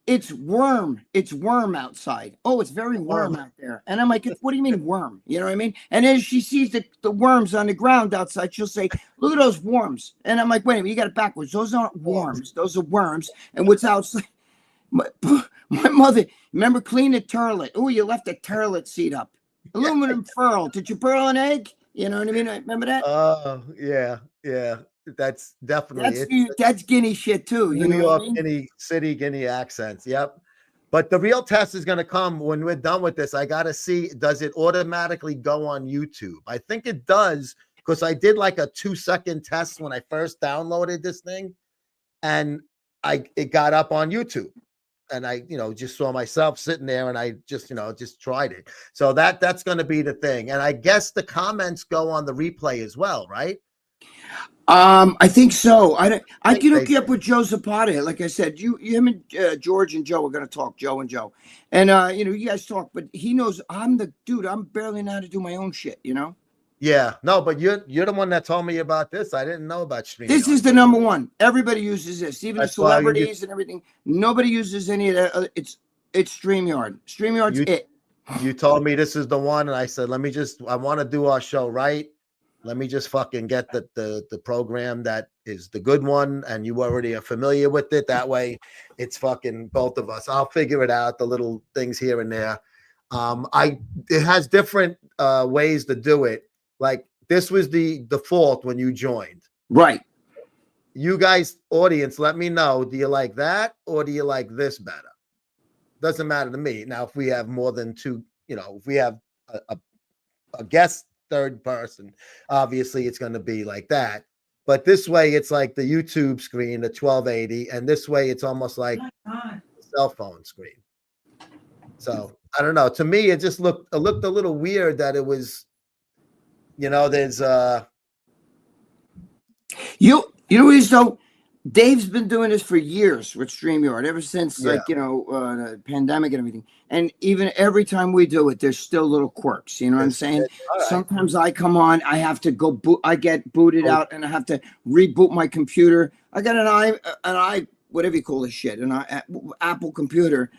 it's worm. It's worm outside. Oh, it's very warm out there. And I'm like, what do you mean worm? You know what I mean? And as she sees the worms on the ground outside, she'll say, look at those worms. And I'm like, wait a minute, you got it backwards. Those aren't worms. Those are worms. And what's outside? My mother, remember, clean the turlet. Oh, you left the turlet seat up. Aluminum foil. Did you burl an egg? You know what I mean? Remember that? Oh, yeah. Yeah. That's definitely That's Guinea shit too. You New know what York, I mean? Guinea accents. Yep. But the real test is going to come when we're done with this. I got to see, does it automatically go on YouTube? I think it does, because I did like a 2-second test when I first downloaded this thing, and it got up on YouTube. And I, just saw myself sitting there, and I just tried it. So that's going to be the thing. And I guess the comments go on the replay as well, right? I think so. I think can they hook you up with Joe Zapata. Like I said, him and George and Joe are going to talk. Joe and Joe, and you guys talk. But he knows I'm the dude. I'm barely know how to do my own shit. Yeah, no, but you're the one that told me about this. I didn't know about Streamyard. This is the number one. Everybody uses this, even That's the why celebrities and everything. Nobody uses any of that. It's Streamyard. Streamyard's it. You told me this is the one, and I said, I want to do our show right. Let me just fucking get the program that is the good one, and you already are familiar with it. That way, it's fucking both of us. I'll figure it out, the little things here and there. It has different ways to do it. Like, this was the default when you joined. Right. You guys, audience, let me know. Do you like that, or do you like this better? Doesn't matter to me. Now, if we have more than two, if we have a guest third person, obviously it's going to be like that. But this way, it's like the YouTube screen, the 1280, and this way it's almost like a cell phone screen. So I don't know. To me, it looked a little weird that it was, there's You know what is though? Dave's been doing this for years with StreamYard, ever since the pandemic and everything. And even every time we do it, there's still little quirks. You know what I'm saying? Right. Sometimes I come on, I have to go I get booted out, and I have to reboot my computer. I got an whatever you call this shit, an Apple computer,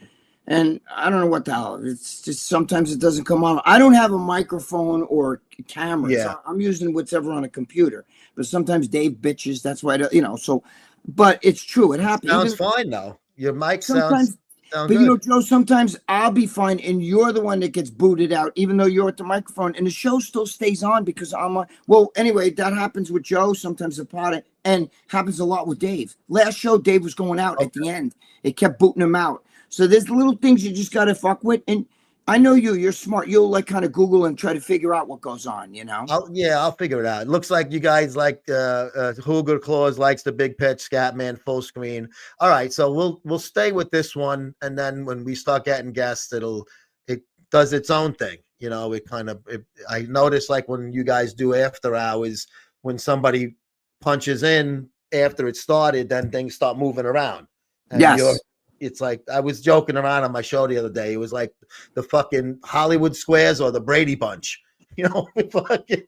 and I don't know what the hell. It's just sometimes it doesn't come on. I don't have a microphone or camera. Yeah. So I'm using whatever on a computer. But sometimes Dave bitches. That's why so. But it's true. It happens. Sounds fine though. Your mic sounds but good. Joe, sometimes I'll be fine, and you're the one that gets booted out, even though you're at the microphone, and the show still stays on because I'm on. Well, anyway, that happens with Joe. Sometimes the pot, and happens a lot with Dave. Last show, Dave was going out at the end. It kept booting him out. So there's little things you just got to fuck with, and I know you're smart. You'll like kind of Google and try to figure out what goes on, I'll figure it out. It looks like you guys like Hooger Claus likes the big pitch, Scatman full screen. All right, so we'll stay with this one, and then when we start getting guests, it does its own thing. I notice like when you guys do after hours, when somebody punches in after it started, then things start moving around. And yes. It's like I was joking around on my show the other day. It was like the fucking Hollywood Squares or the Brady Bunch, fucking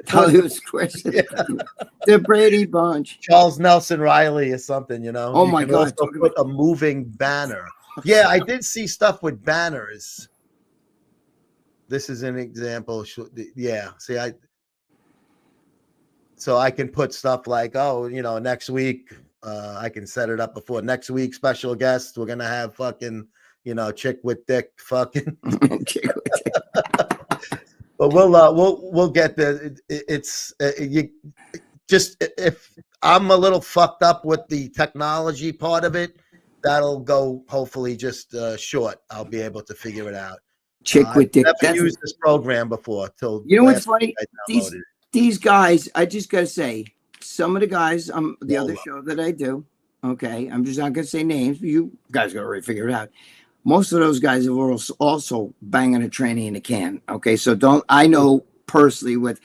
Hollywood Squares, the Brady Bunch, Charles Nelson Riley or something, Oh my God! Put a moving banner. Yeah, I did see stuff with banners. This is an example. Yeah, so I can put stuff like, next week I can set it up before next week. Special guest. We're gonna have fucking, chick with dick fucking. But we'll get there. It's you just if I'm a little fucked up with the technology part of it, that'll go hopefully just short. I'll be able to figure it out. Chick with dick. I've never used this program before. Till you know what's last funny? week I downloaded it. These guys, I just gotta say, some of the guys on the other Lola. show that I do, okay, I'm just not gonna say names, but you guys gotta already figure it out. Most of those guys are also banging a tranny in a can. Okay, so I know personally what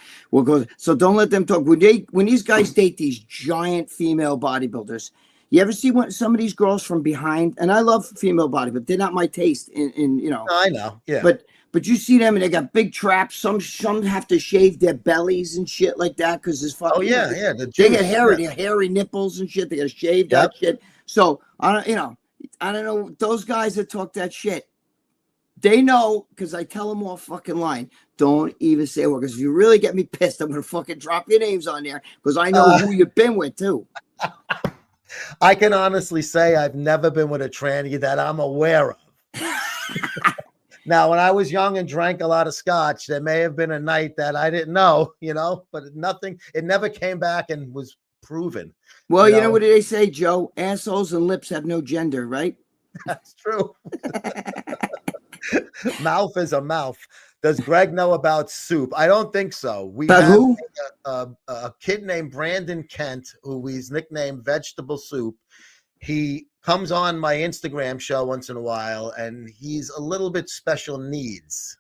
goes. So don't let them talk. When these guys date these giant female bodybuilders, you ever see some of these girls from behind? And I love female bodybuilders. They're not my taste. No, I know. Yeah. But you see them and they got big traps. Some have to shave their bellies and shit like that because it's fucking. Oh yeah, they, yeah. They get hairy, they got hairy nipples and shit. They got to shave that shit. So I don't know. Those guys that talk that shit, they know because I tell them all fucking line. Don't even say what, because if you really get me pissed, I'm gonna fucking drop your names on there because I know who you've been with too. I can honestly say I've never been with a tranny that I'm aware of. Now, when I was young and drank a lot of scotch, there may have been a night that I didn't know, but it never came back and was proven. Well, you know what do they say, Joe? Assholes and lips have no gender, right? That's true. Mouth is a mouth. Does Greg know about soup? I don't think so. We About have who? a kid named Brandon Kent, who we's nicknamed Vegetable Soup. He comes on my Instagram show once in a while, and he's a little bit special needs,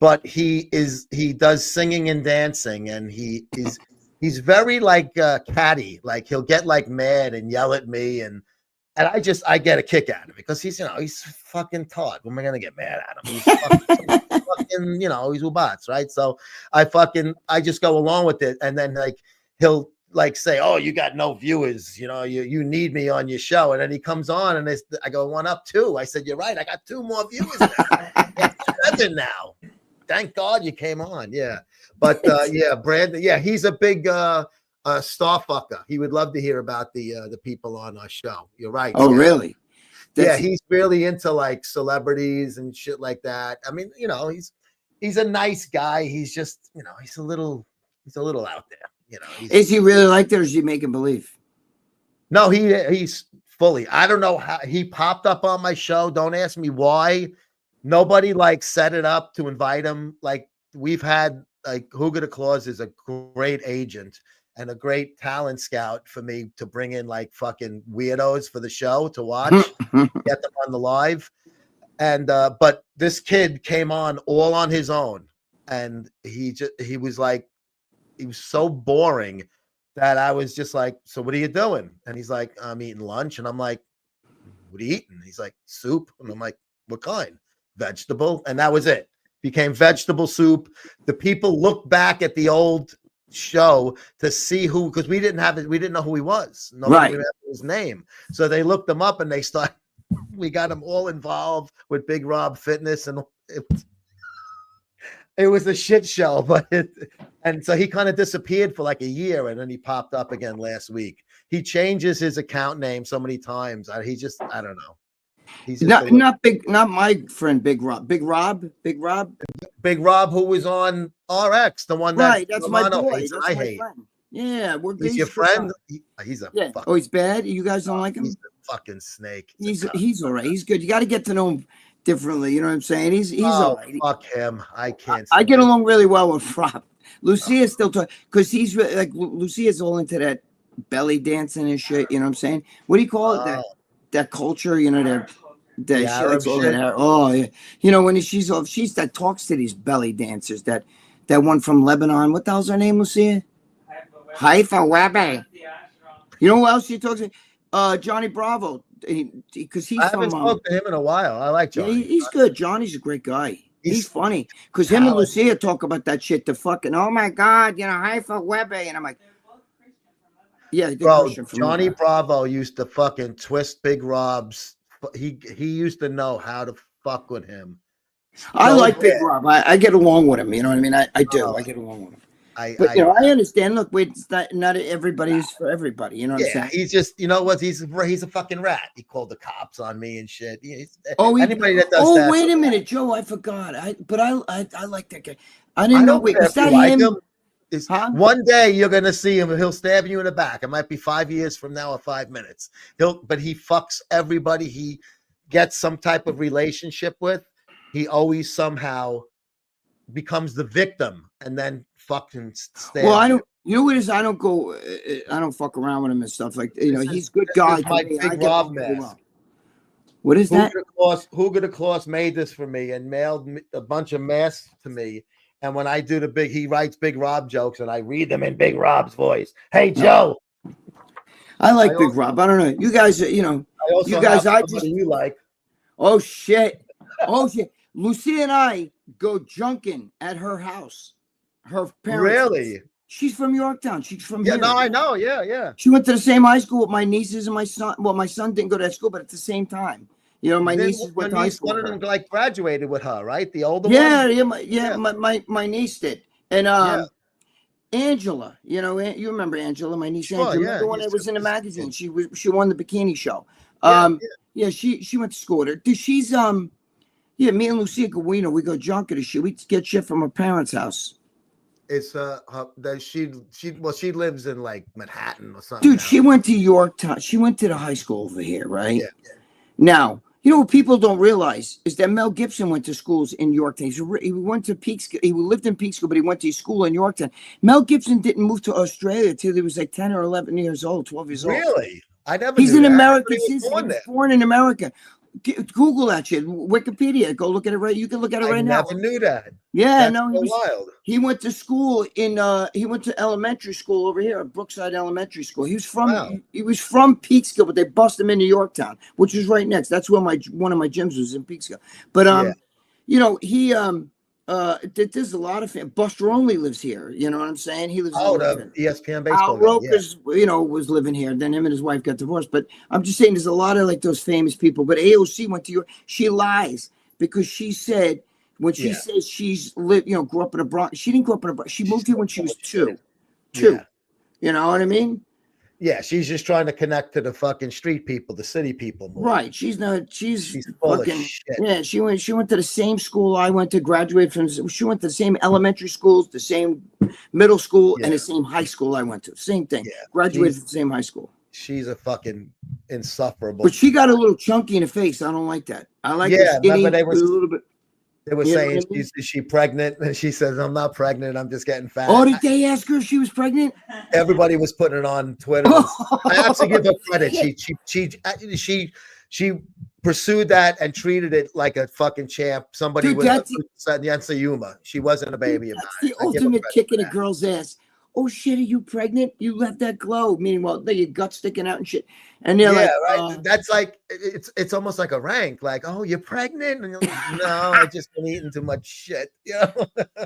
but he does singing and dancing, and he's very like catty. Like he'll get like mad and yell at me, and I get a kick out of it because he's fucking Todd. When am I gonna get mad at him? He's fucking he's Ubats, right? So I just go along with it, and then like he'll like say, "Oh, you got no viewers, you need me on your show," and then he comes on, and I go 1 up 2. I said, "You're right, I got 2 more viewers now. It's 7 now. Thank God you came on." Yeah, but yeah, Brandon, yeah, he's a big star fucker. He would love to hear about the people on our show. You're right. Oh, really? Yeah, he's really into like celebrities and shit like that. I mean, he's a nice guy. He's just, he's a little out there. Is he really like that, or is he making believe? No, he's fully. I don't know how he popped up on my show. Don't ask me why. Nobody like set it up to invite him. Like we've had like Hugo de Claus is a great agent and a great talent scout for me to bring in like fucking weirdos for the show to watch, get them on the live. And but this kid came on all on his own, and he was so boring that I was just like, "So what are you doing?" And he's like, "I'm eating lunch." And I'm like, "What are you eating?" He's like, "Soup." And I'm like, "What kind?" "Vegetable." And that was it. Became Vegetable Soup. The people looked back at the old show to see who, because we didn't know who he was. Nobody remembered his name. So they looked him up and we got him all involved with Big Rob Fitness, and it was a shit show, and so he kind of disappeared for like a year, and then he popped up again last week. He changes his account name so many times. I don't know. He's just not my friend Big Rob. Big Rob, who was on RX, the one that that's my boy. Hates, that's I my hate. friend. Yeah, He's your friend. He's a Oh, he's bad. You guys don't like him? He's a fucking snake. He's all right. He's good. You got to get to know him differently. You know what I'm saying? He's all right. Fuck him. I can't. I get along really well with Rob. Lucia's still talking because he's really, like Lucia's all into that belly dancing and shit. You know what I'm saying? What do you call it? That culture. That Arab shit. shit. Oh yeah. When she's that talks to these belly dancers. That one from Lebanon. What the hell's her name, Lucia? Haifa Webbe. You know who else she talks to? Johnny Bravo. Because he's I haven't spoken to him in a while. I like Johnny. Yeah, he's good. Johnny's a great guy. He's funny. Because him and Lucia talk about that shit. The fucking, oh my God, Haifa Webbe. And I'm like, yeah, bro, Johnny Bravo used to fucking twist Big Rob's. He used to know how to fuck with him. I like Big Rob. I get along with him. You know what I mean? I do. I get along with him. But you know, I understand. Look, wait, it's not everybody's for everybody. You know what I'm saying? He's just, you know what? He's a fucking rat. He called the cops on me and shit. Anybody that does that. Wait a minute, Joe. I forgot. I like that guy. I I didn't know. don't Wait, care was if you that like him? him. Huh? One day you're gonna see him. He'll stab you in the back. It might be 5 years from now or 5 minutes. But he fucks everybody he gets some type of relationship with. He always somehow becomes the victim and then fucking stabs. Well, I don't. You know what it is? I don't go. I don't fuck around with him and stuff like. You know, he's a good guy. My to me. big I get Rob along very mask. well. What is that? Hugo Claus made this for me and mailed a bunch of masks to me. And when I do he writes Big Rob jokes and I read them in Big Rob's voice. Hey, Joe. I like Big Rob. I don't know. You guys, you know, you guys, you like. Oh, shit. Oh, shit. Lucy and I go junking at her house. Her parents. Really? She's from Yorktown. She's from Yeah, here. no, I know. Yeah. She went to the same high school with my nieces and my son. Well, my son didn't go to that school, but at the same time. You know, my nieces went to high school. One of them like graduated with her, right? The older one? My niece did. And Angela, you know, you remember Angela, my niece Angela, the one that was in the magazine. She won the bikini show. She went to school with her. She's me and Lucia Guino, we go junket. We get shit from her parents' house. It's she lives in like Manhattan or something. Dude, she went to Yorktown. She went to the high school over here, right? Yeah. Now, you know what people don't realize is that Mel Gibson went to schools in Yorktown. He went to Peekskill. He lived in Peekskill, but he went to school in Yorktown. Mel Gibson didn't move to Australia till he was like 10 or 11 years old, 12 years old. Really? I never. He's an American. He was born in America. Google that shit. Wikipedia. Go look at it right. You can look at it right now. I never knew that. Yeah, That's no, wild. He went to school he went to elementary school over here at Brookside Elementary School. He was from Peekskill, but they busted him into Yorktown, which is right next. That's where one of my gyms was in Peekskill. But you know, he there's a lot of Buster Only lives here. You know what I'm saying? He lives the ESPN baseball. Al Roker's, you know, was living here. Then him and his wife got divorced. But I'm just saying, there's a lot of like those famous people. But AOC went to York. She lies because she said when she says she's lived, you know, grew up in a Bronx. She didn't grow up in a Bronx. She moved here when she was two. Yeah. You know what I mean? Yeah, she's just trying to connect to the fucking street people, the city people more. Right. She's full fucking, of shit. Yeah, she went to the same school I went to, graduate from. She went to the same elementary schools, the same middle school, and the same high school I went to. Same thing. Yeah. Graduated from the same high school. She's a fucking insufferable. But she got a little chunky in the face. I don't like that. I like the skinny, a little bit. They were saying, is she pregnant? And she says, I'm not pregnant. I'm just getting fat. Oh, did they ask her if she was pregnant? Everybody was putting it on Twitter. I actually give her credit. She pursued that and treated it like a fucking champ. Somebody with a sense of humor. She wasn't a baby about it. That's the ultimate kick in a girl's ass. Oh shit, are you pregnant? You left that glow. Meanwhile, your gut sticking out and shit. And they're like, right. That's like it's almost like a rank. Like, oh, you're pregnant? And you're like, no, I just been eating too much shit.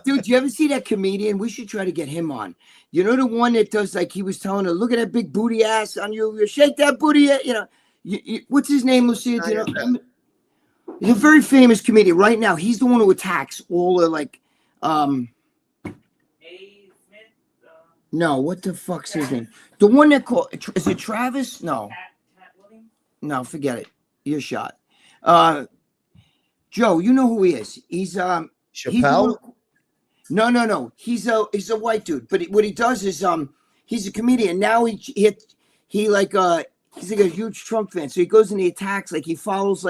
Dude, you ever see that comedian? We should try to get him on. You know the one that does like he was telling her, look at that big booty ass on you. You shake that booty. You know, what's his name, Lucia? You know, he's a very famous comedian right now. He's the one who attacks all the like no, what the fuck's his name? The one that called, is it Travis? No. No, forget it. Your shot. Joe, you know who he is. He's Chappelle? No. He's a white dude. But what he does is he's a comedian. Now he's like a huge Trump fan. So he goes and he attacks, like he follows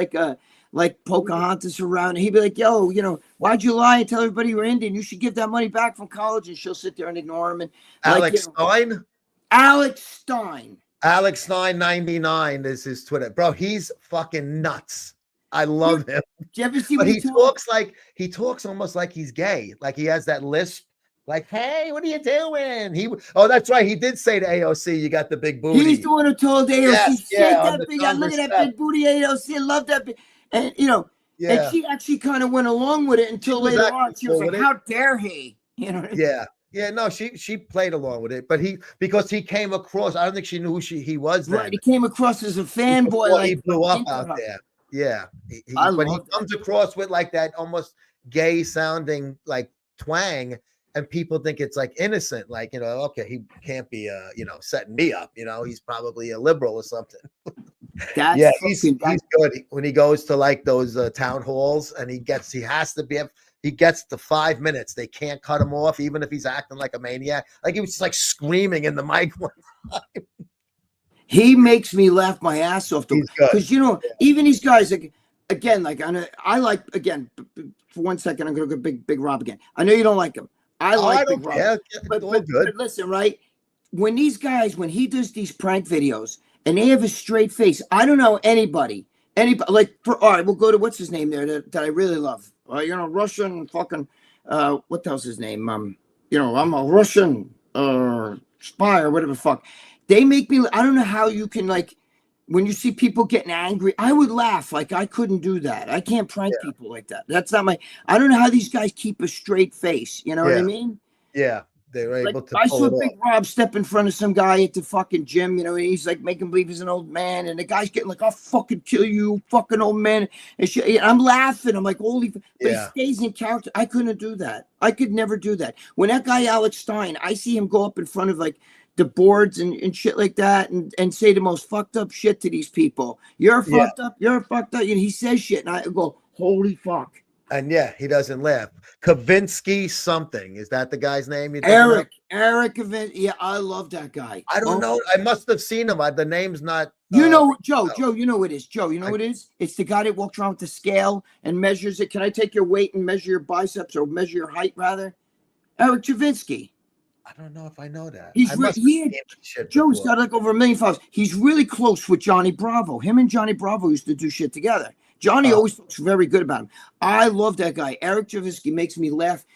like Pocahontas around, and he'd be like, yo, you know, why'd you lie and tell everybody you're Indian? You should give that money back from college. And she'll sit there and ignore him. And Alex Stein? Alex Stein. Alex Stein 99 is his Twitter. Bro, he's fucking nuts. I love him. Do you ever see but what he talks almost like he's gay. Like he has that lisp. Like, hey, what are you doing? That's right. He did say to AOC, you got the big booty. He's the one who told AOC, look at that big booty, AOC. I love that big. And, you know, and she actually kind of went along with it until later on. She was like, how dare he? You know? Yeah, no, she played along with it. But because he came across, I don't think she knew who he was then. Right, he came across as a fanboy. Like, he blew up out there. Yeah. But he comes across with like that almost gay sounding like twang. and people think it's like innocent, like, okay, he can't be setting me up, he's probably a liberal or something. That's Yeah, fucking, he's good when he goes to like those town halls, and he gets to 5 minutes. They can't cut him off, even if he's acting like a maniac. Like he was just like screaming in the mic one time. he makes me laugh my ass off, He's good. because even these guys, like, again, like I like, again, for 1 second, I'm gonna go Big Rob again. I know you don't like him. I like Big Rob. Yeah, but good. Listen, right? When these guys, when he does these prank videos and they have a straight face, I don't know anybody like, all right, we'll go to what's his name there that I really love. Russian fucking what the hell's his name? I'm a Russian spy or whatever the fuck. They make me, I don't know how you can, like, when you see people getting angry, I would laugh. Like, I couldn't do that. I can't prank people like that. That's not I don't know how these guys keep a straight face. You know what I mean? Yeah. They were able to I pull saw it Big off. Rob step in front of some guy at the fucking gym, and he's like making believe he's an old man, and the guy's getting like, "I'll fucking kill you, fucking old man," and shit. And I'm laughing. I'm like, "Holy!" But he stays in character. I couldn't do that. I could never do that. When that guy Alex Stein, I see him go up in front of like the boards and shit like that, and say the most fucked up shit to these people. You're fucked up. You're fucked up. And he says shit, and I go, "Holy fuck!" And he doesn't laugh. Kavinsky something. Is that the guy's name? Eric Kavinsky. Yeah, I love that guy. I don't know. I must have seen him. The name's not. Joe, you know what it is. Joe, you know what it is? It's the guy that walks around with the scale and measures it. Can I take your weight and measure your biceps, or measure your height, rather? Eric Kavinsky. I don't know if I know that. Joe's got like over 1 million followers. He's really close with Johnny Bravo. Him and Johnny Bravo used to do shit together. Johnny always looks very good about him. I love that guy. Eric Javisky makes me laugh.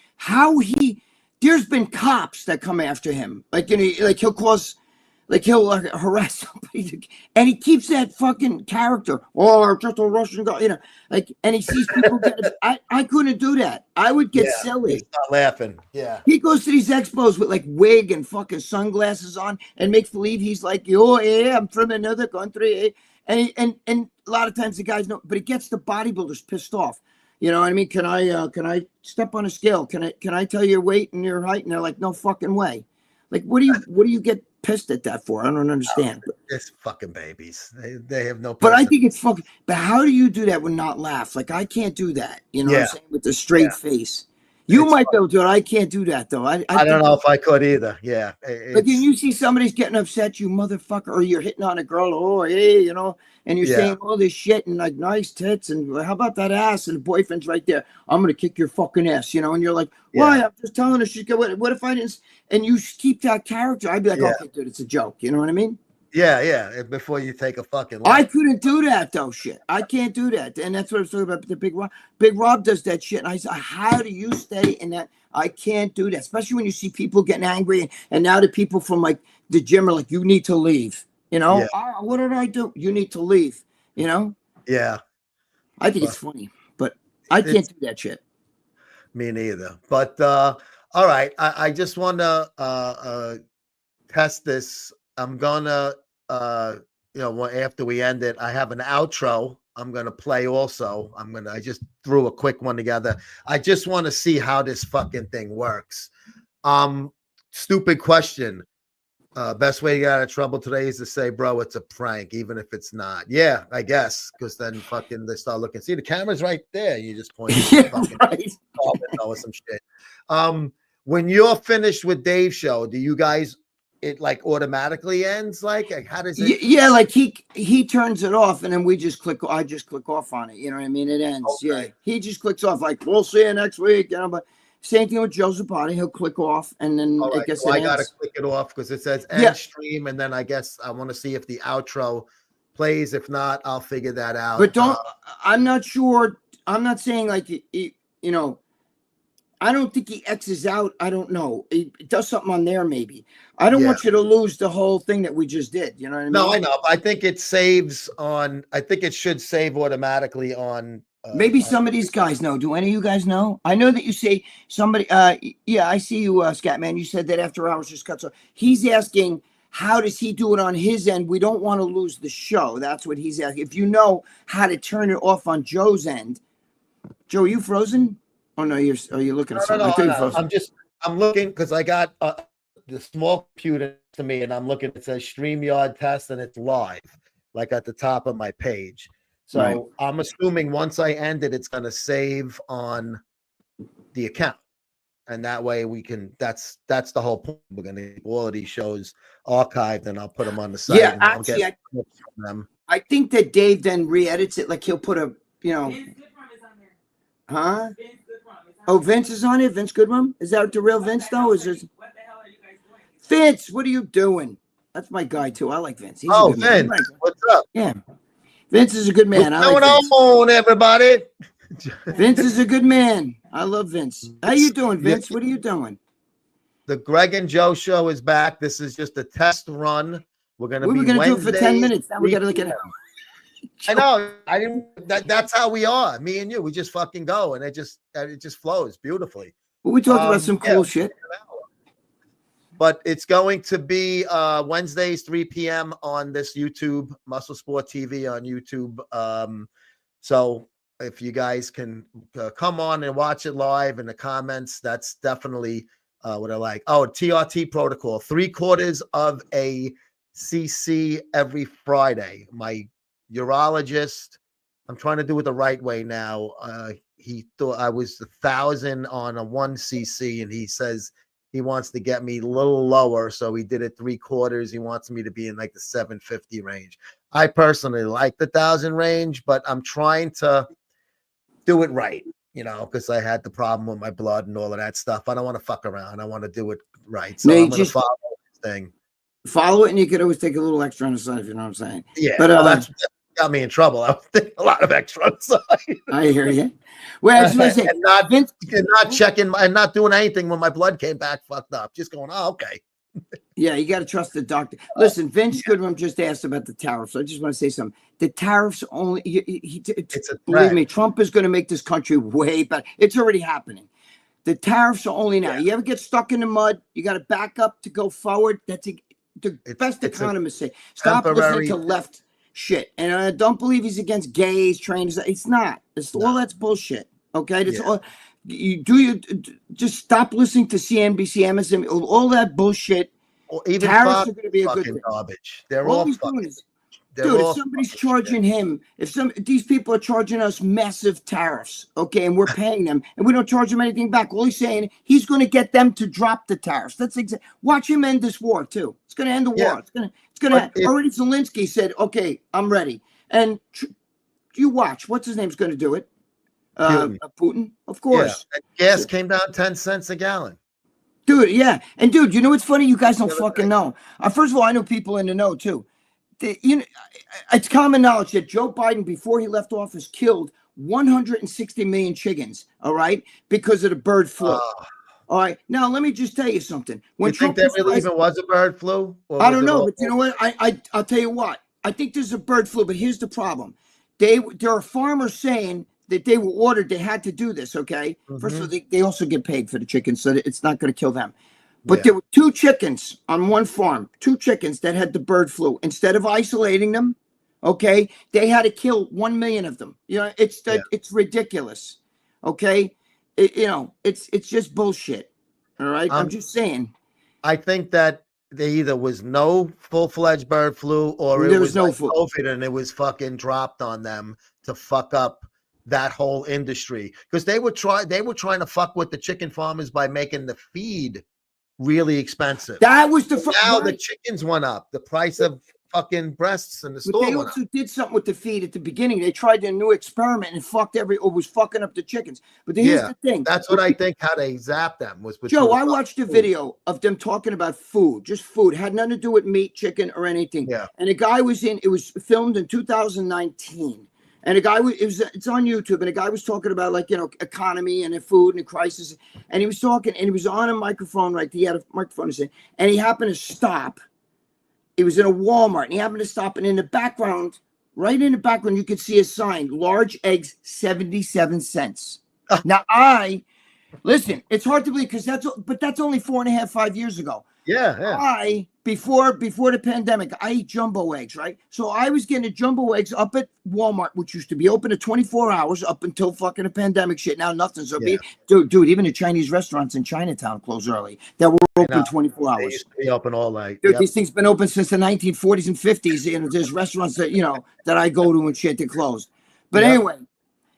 There's been cops that come after him. Like, he'll harass somebody, and he keeps that fucking character. Oh, just a Russian guy, and he sees people get it. I couldn't do that. I would get silly. He's not laughing. Yeah. He goes to these expos with like wig and fucking sunglasses on and makes believe he's like, "Oh, yeah, I'm from another country." And a lot of times the guys know, but it gets the bodybuilders pissed off. You know what I mean? Can I step on a scale? Can I tell your weight and your height? And they're like, "No fucking way." Like, what do you get pissed at that for? I don't understand. It's fucking babies. They have no. But I think it's fucking. But how do you do that when not laugh? Like, I can't do that. You know what I'm saying? With the straight face. You might be able to do it. I can't do that though. I don't know if I could either. Yeah. Like, when you see somebody's getting upset, you motherfucker, or you're hitting on a girl, oh hey, and you're saying all this shit and like nice tits and how about that ass, and the boyfriend's right there. I'm gonna kick your fucking ass, and you're like, why? I'm just telling her she's good. What if I didn't? And you keep that character. I'd be like, okay, dude, it's a joke. You know what I mean? Yeah. Before you take a fucking I couldn't do that though, shit. I can't do that. And that's what I was talking about. The Big Rob. Big Rob does that shit. And I said, how do you stay in that? I can't do that. Especially when you see people getting angry. And now the people from like the gym are like, you need to leave. What did I do? You need to leave. Yeah. I think it's funny, but I can't do that shit. Me neither. But all right. I just want to test this. I'm gonna, after we end it, I have an outro I'm gonna play also. I just threw a quick one together. I just want to see how this fucking thing works. Stupid question. Best way to get out of trouble today is to say, bro, it's a prank, even if it's not. Yeah, I guess, because then fucking they start looking. See, the camera's right there. You just point or some shit. When you're finished with Dave's show, do you guys? It like automatically ends, like how does it? Yeah, like he turns it off, and then I just click off on it. You know what I mean? It ends. Okay. Yeah, he just clicks off, like, we'll see you next week. But same thing with Joe Zapata. He'll click off, and then I guess I gotta click it off because it says end stream, and then I guess I want to see if the outro plays. If not, I'll figure that out. But I'm not sure. I'm not saying like I don't think he X's out. I don't know. It does something on there, maybe. I don't want you to lose the whole thing that we just did. You know what I mean? No, I know. I think it saves on. I think it should save automatically on. Maybe some of these guys know. Do any of you guys know? I know that you say somebody. Yeah, I see you, Scatman. You said that after hours just cuts off. He's asking, how does he do it on his end? We don't want to lose the show. That's what he's asking. If you know how to turn it off on Joe's end. Joe, are you frozen? Oh no, are you looking at something? No. I'm looking because I got the small computer to me, and I'm looking. It says Streamyard Test, and it's live, like at the top of my page. So Right. I'm assuming once I end it, it's going to save on the account, and that way we can. That's the whole point. We're going to keep all of these shows archived, and I'll put them on the site. Yeah, and I'll actually, get clips from them. I think that Dave then re-edits it. Like he'll put a, you know, Vince Goodrum is on there. huh? Vince Goodrum is on Oh, there. Vince is on it. Vince Goodrum. Is that the real Vince though? Is this What the hell are you guys doing? Vince? What are you doing? That's my guy too. I like Vince. He's a Oh, good man. Vince, what's up? Yeah, Vince is a good man. What's I like going Vince. on, everybody? Vince is a good man. I love Vince. How you doing, Vince? What are you doing? The Greg and Joe show is back. This is just a test run. We're gonna We be were gonna do it for 10 Wednesday, minutes. Now we gotta look at 3 it. I know. I didn't. That's how we are. Me and you. We just fucking go, and it just flows beautifully. Well, we talked about some cool yeah. shit. But it's going to be Wednesdays 3 p.m. on this YouTube Muscle Sport TV on YouTube. So if you guys can come on and watch it live in the comments, that's definitely what I like. Oh, TRT protocol, 3/4 of a cc every Friday. My urologist, I'm trying to do it the right way now. He thought I was 1,000 on a 1 cc, and he says he wants to get me a little lower, so he did it 3/4. He wants me to be in like the 750 range. I personally like the 1,000 range, but I'm trying to do it right, you know, because I had the problem with my blood and all of that stuff. I don't want to fuck around. I want to do it right. So No, you I'm going to just- follow this thing. Follow it, and you could always take a little extra on the side if you know what I'm saying. Yeah, But, well, that's what got me in trouble. I was thinking a lot of extra on the side. I hear you. Well, I was gonna say, and not Vince, checking and not doing anything when my blood came back fucked up. Just going, oh, okay. yeah, you got to trust the doctor. Listen, Vince Goodrum just asked about the tariffs. I just want to say something. The tariffs only, It's a believe threat. me, Trump is going to make this country way better. It's already happening. The tariffs are only now. Yeah. You ever get stuck in the mud? You got to back up to go forward. That's the best it's a economists say. Stop temporary- listening to left shit. And I don't believe he's against gays, trans. It's not. It's all that's bullshit. Okay, that's Yeah. all. You just stop listening to CNBC, MSNBC, all that bullshit. Or even Tariffs Fox are going to be a good fucking thing. garbage. They're All all he's fucking. doing is, They're dude, all if somebody's fucking charging shit. him, these people are charging us massive tariffs, okay, and we're paying them, and we don't charge them anything back. All he's saying, he's going to get them to drop the tariffs. That's watch him end this war too. It's going to end the Yeah. war. It's going to. But Already, Zelensky said, "Okay, I'm ready," and you watch. What's his name's going to do it? Putin, of Yeah, course. and gas came down 10 cents a gallon. Dude, yeah. And dude, you know what's funny? You guys don't The other fucking thing. know. First of all, I know people in the know too. It's common knowledge that Joe Biden, before he left office, killed 160 million chickens, all right, because of the bird flu. All right. Now, let me just tell you something. When You think Trump there was really president- even was a bird flu? Or I was don't it know, all- but you know what? I'll tell you what. I think there's a bird flu, but here's the problem. There are farmers saying that they were ordered, they had to do this, okay? First of all, they also get paid for the chickens, so it's not going to kill them. But Yeah. there were 2 chickens on one farm, 2 chickens that had the bird flu. Instead of isolating them, okay, they had to kill 1 million of them. You know, it's ridiculous, okay? It's just bullshit, all right? I'm just saying. I think that there either was no full-fledged bird flu or it There was was no like flu. COVID and it was fucking dropped on them to fuck up that whole industry. Because they were trying to fuck with the chicken farmers by making the feed really expensive. That was the Now the chickens went up. The price of fucking breasts in the But store they went up. also did something with the feed at the beginning. They tried a new experiment and was fucking up the chickens. But here's Yeah, the thing. That's what I think how they zapped them was with Joe, the I watched a food. video of them talking about food, just food, had nothing to do with meat, chicken, or anything. Yeah. And a guy it was filmed in 2019. And a guy it's on YouTube, and a guy was talking about economy and the food and the crisis. And he was talking, and he was on a microphone, right? He had a microphone, and he happened to stop. It was in a Walmart, and he happened to stop, and in the background, right in the background, you could see a sign: large eggs, 77 cents. Now, listen, it's hard to believe because that's only 4.5, 5 years ago. Yeah. I before the pandemic, I eat jumbo eggs, right? So I was getting jumbo eggs up at Walmart, which used to be open at 24 hours up until fucking the pandemic shit. Now nothing's open. Dude, even the Chinese restaurants in Chinatown close early. That were open 24 hours. They used to be open all night. Dude, these things been open since the 1940s and 50s. And there's restaurants that, that I go to and shit that closed. But anyway,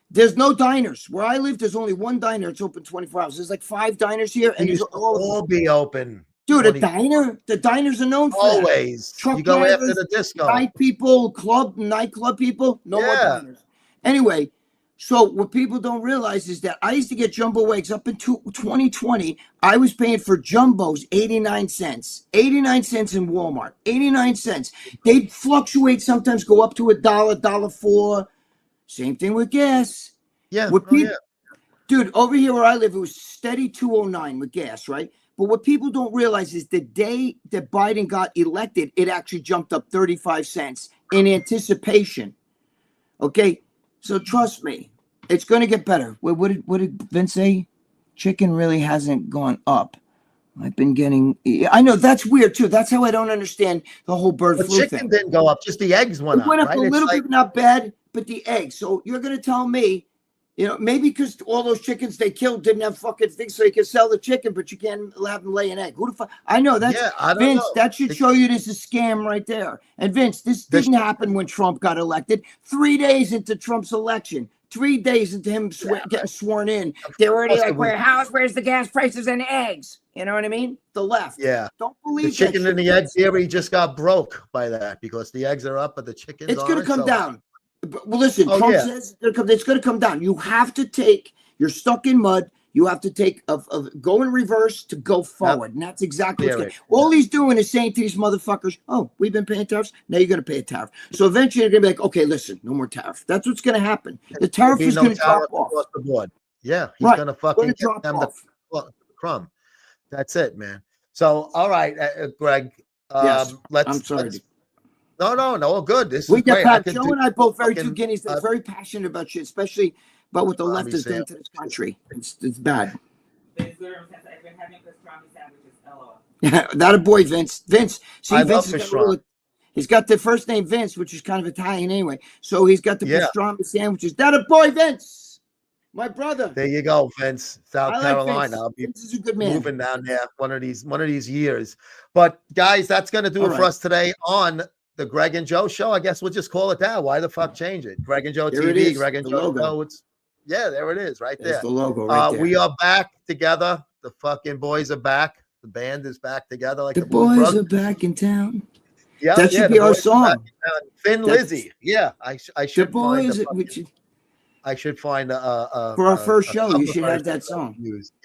there's no diners. Where I live, there's only one diner. It's open 24 hours. There's like 5 diners here. And These all be open. Dude, the diners are known for always. Truck you go drivers, after the disco. Nightclub people, no more diners. Anyway, so what people don't realize is that I used to get jumbo eggs up into 2020. I was paying for jumbos 89 cents. 89 cents in Walmart. 89 cents. They'd fluctuate, sometimes go up to $1, $1.04. Same thing with gas. Yeah. Dude, over here where I live, it was steady 209 with gas, right? But what people don't realize is the day that Biden got elected, it actually jumped up 35 cents in anticipation. Okay, so trust me, it's going to get better. What did Vince say? Chicken really hasn't gone up. I've been getting. I know that's weird too. That's how I don't understand the whole bird flu thing. Chicken didn't go up; just the eggs went up. It went up right? a little bit, not bad, but the eggs. So you're going to tell me? Maybe because all those chickens they killed didn't have fucking things, so you can sell the chicken, but you can't have them lay an egg. Who the fuck? I know that's Vince. Know. That should show you this is a scam right there. And Vince, this didn't happen when Trump got elected. 3 days into Trump's election, 3 days into him getting sworn in, they're already like, where's the gas prices and eggs? You know what I mean? The left. Yeah. Don't believe the chicken and the egg theory just got broke by that because the eggs are up, but the chickens it's going to come down. Well, listen, Trump says it's going to come down. You have to you're stuck in mud. You have to go in reverse to go forward. And that's exactly what's going to all he's doing is saying to these motherfuckers, oh, we've been paying tariffs. Now you're going to pay a tariff. So eventually you're going to be like, okay, listen, no more tariff. That's what's going to happen. The tariff is going to drop off. The board. Yeah, he's going to fucking get them the crumb. That's it, man. So, all right, Greg. Yes, I'm sorry. No, good. This we is get great. Joe and I both very two guineas. That's very passionate about shit, especially about what the left has done to this country. It's bad. I've been having pastrami sandwiches. LOL. Not a boy, Vince. Vince. See, Vince he's got the first name Vince, which is kind of Italian anyway. So he's got the pastrami sandwiches. That a boy, Vince. My brother. There you go, Vince. South Carolina. I'll be Vince is a good man. Moving down there one of these years. But guys, that's going to do it for us today on the Greg and Joe Show. I guess we'll just call it that. Why the fuck change it? Greg and Joe TV, Greg and Joe Show. There it is, right there. There's the logo right there. We are back together. The fucking boys are back. The band is back together. Like the boys are back in town. Yeah, that should be our song. Thin Lizzy. Yeah, I should. The boys. I should find for our first show. You should have that song.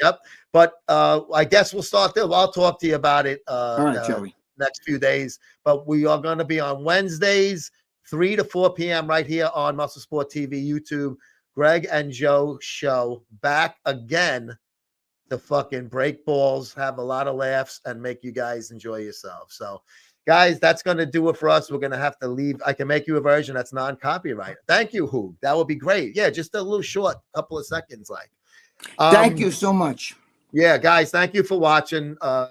Yep. But I guess we'll start there. I'll talk to you about it. All right, Joey. Next few days, but we are going to be on Wednesdays, 3 to 4 p.m. right here on Muscle Sport TV, YouTube. Greg and Joe Show back again to fucking break balls, have a lot of laughs, and make you guys enjoy yourselves. So, guys, that's going to do it for us. We're going to have to leave. I can make you a version that's non-copyright. Thank you, Hoog. That would be great. Yeah, just a little short, couple of seconds, like. Thank you so much. Yeah, guys, thank you for watching. I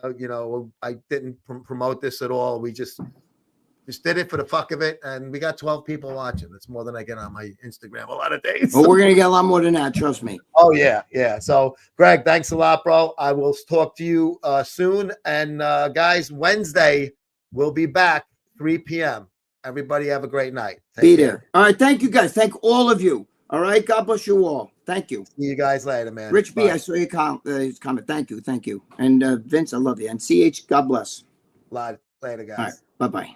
didn't promote this at all. We just did it for the fuck of it, and we got 12 people watching. That's more than I get on my Instagram a lot of days. Well, we're gonna get a lot more than that, trust me. Oh yeah. So, Greg, thanks a lot, bro. I will talk to you soon. And guys, Wednesday we'll be back 3 p.m. Everybody have a great night. Be there. All right, thank you, guys. Thank all of you. All right, God bless you all. Thank you. See you guys later, man. Rich B, I saw your comment. Thank you. And Vince, I love you. And CH, God bless. Later, guys. All right, bye-bye.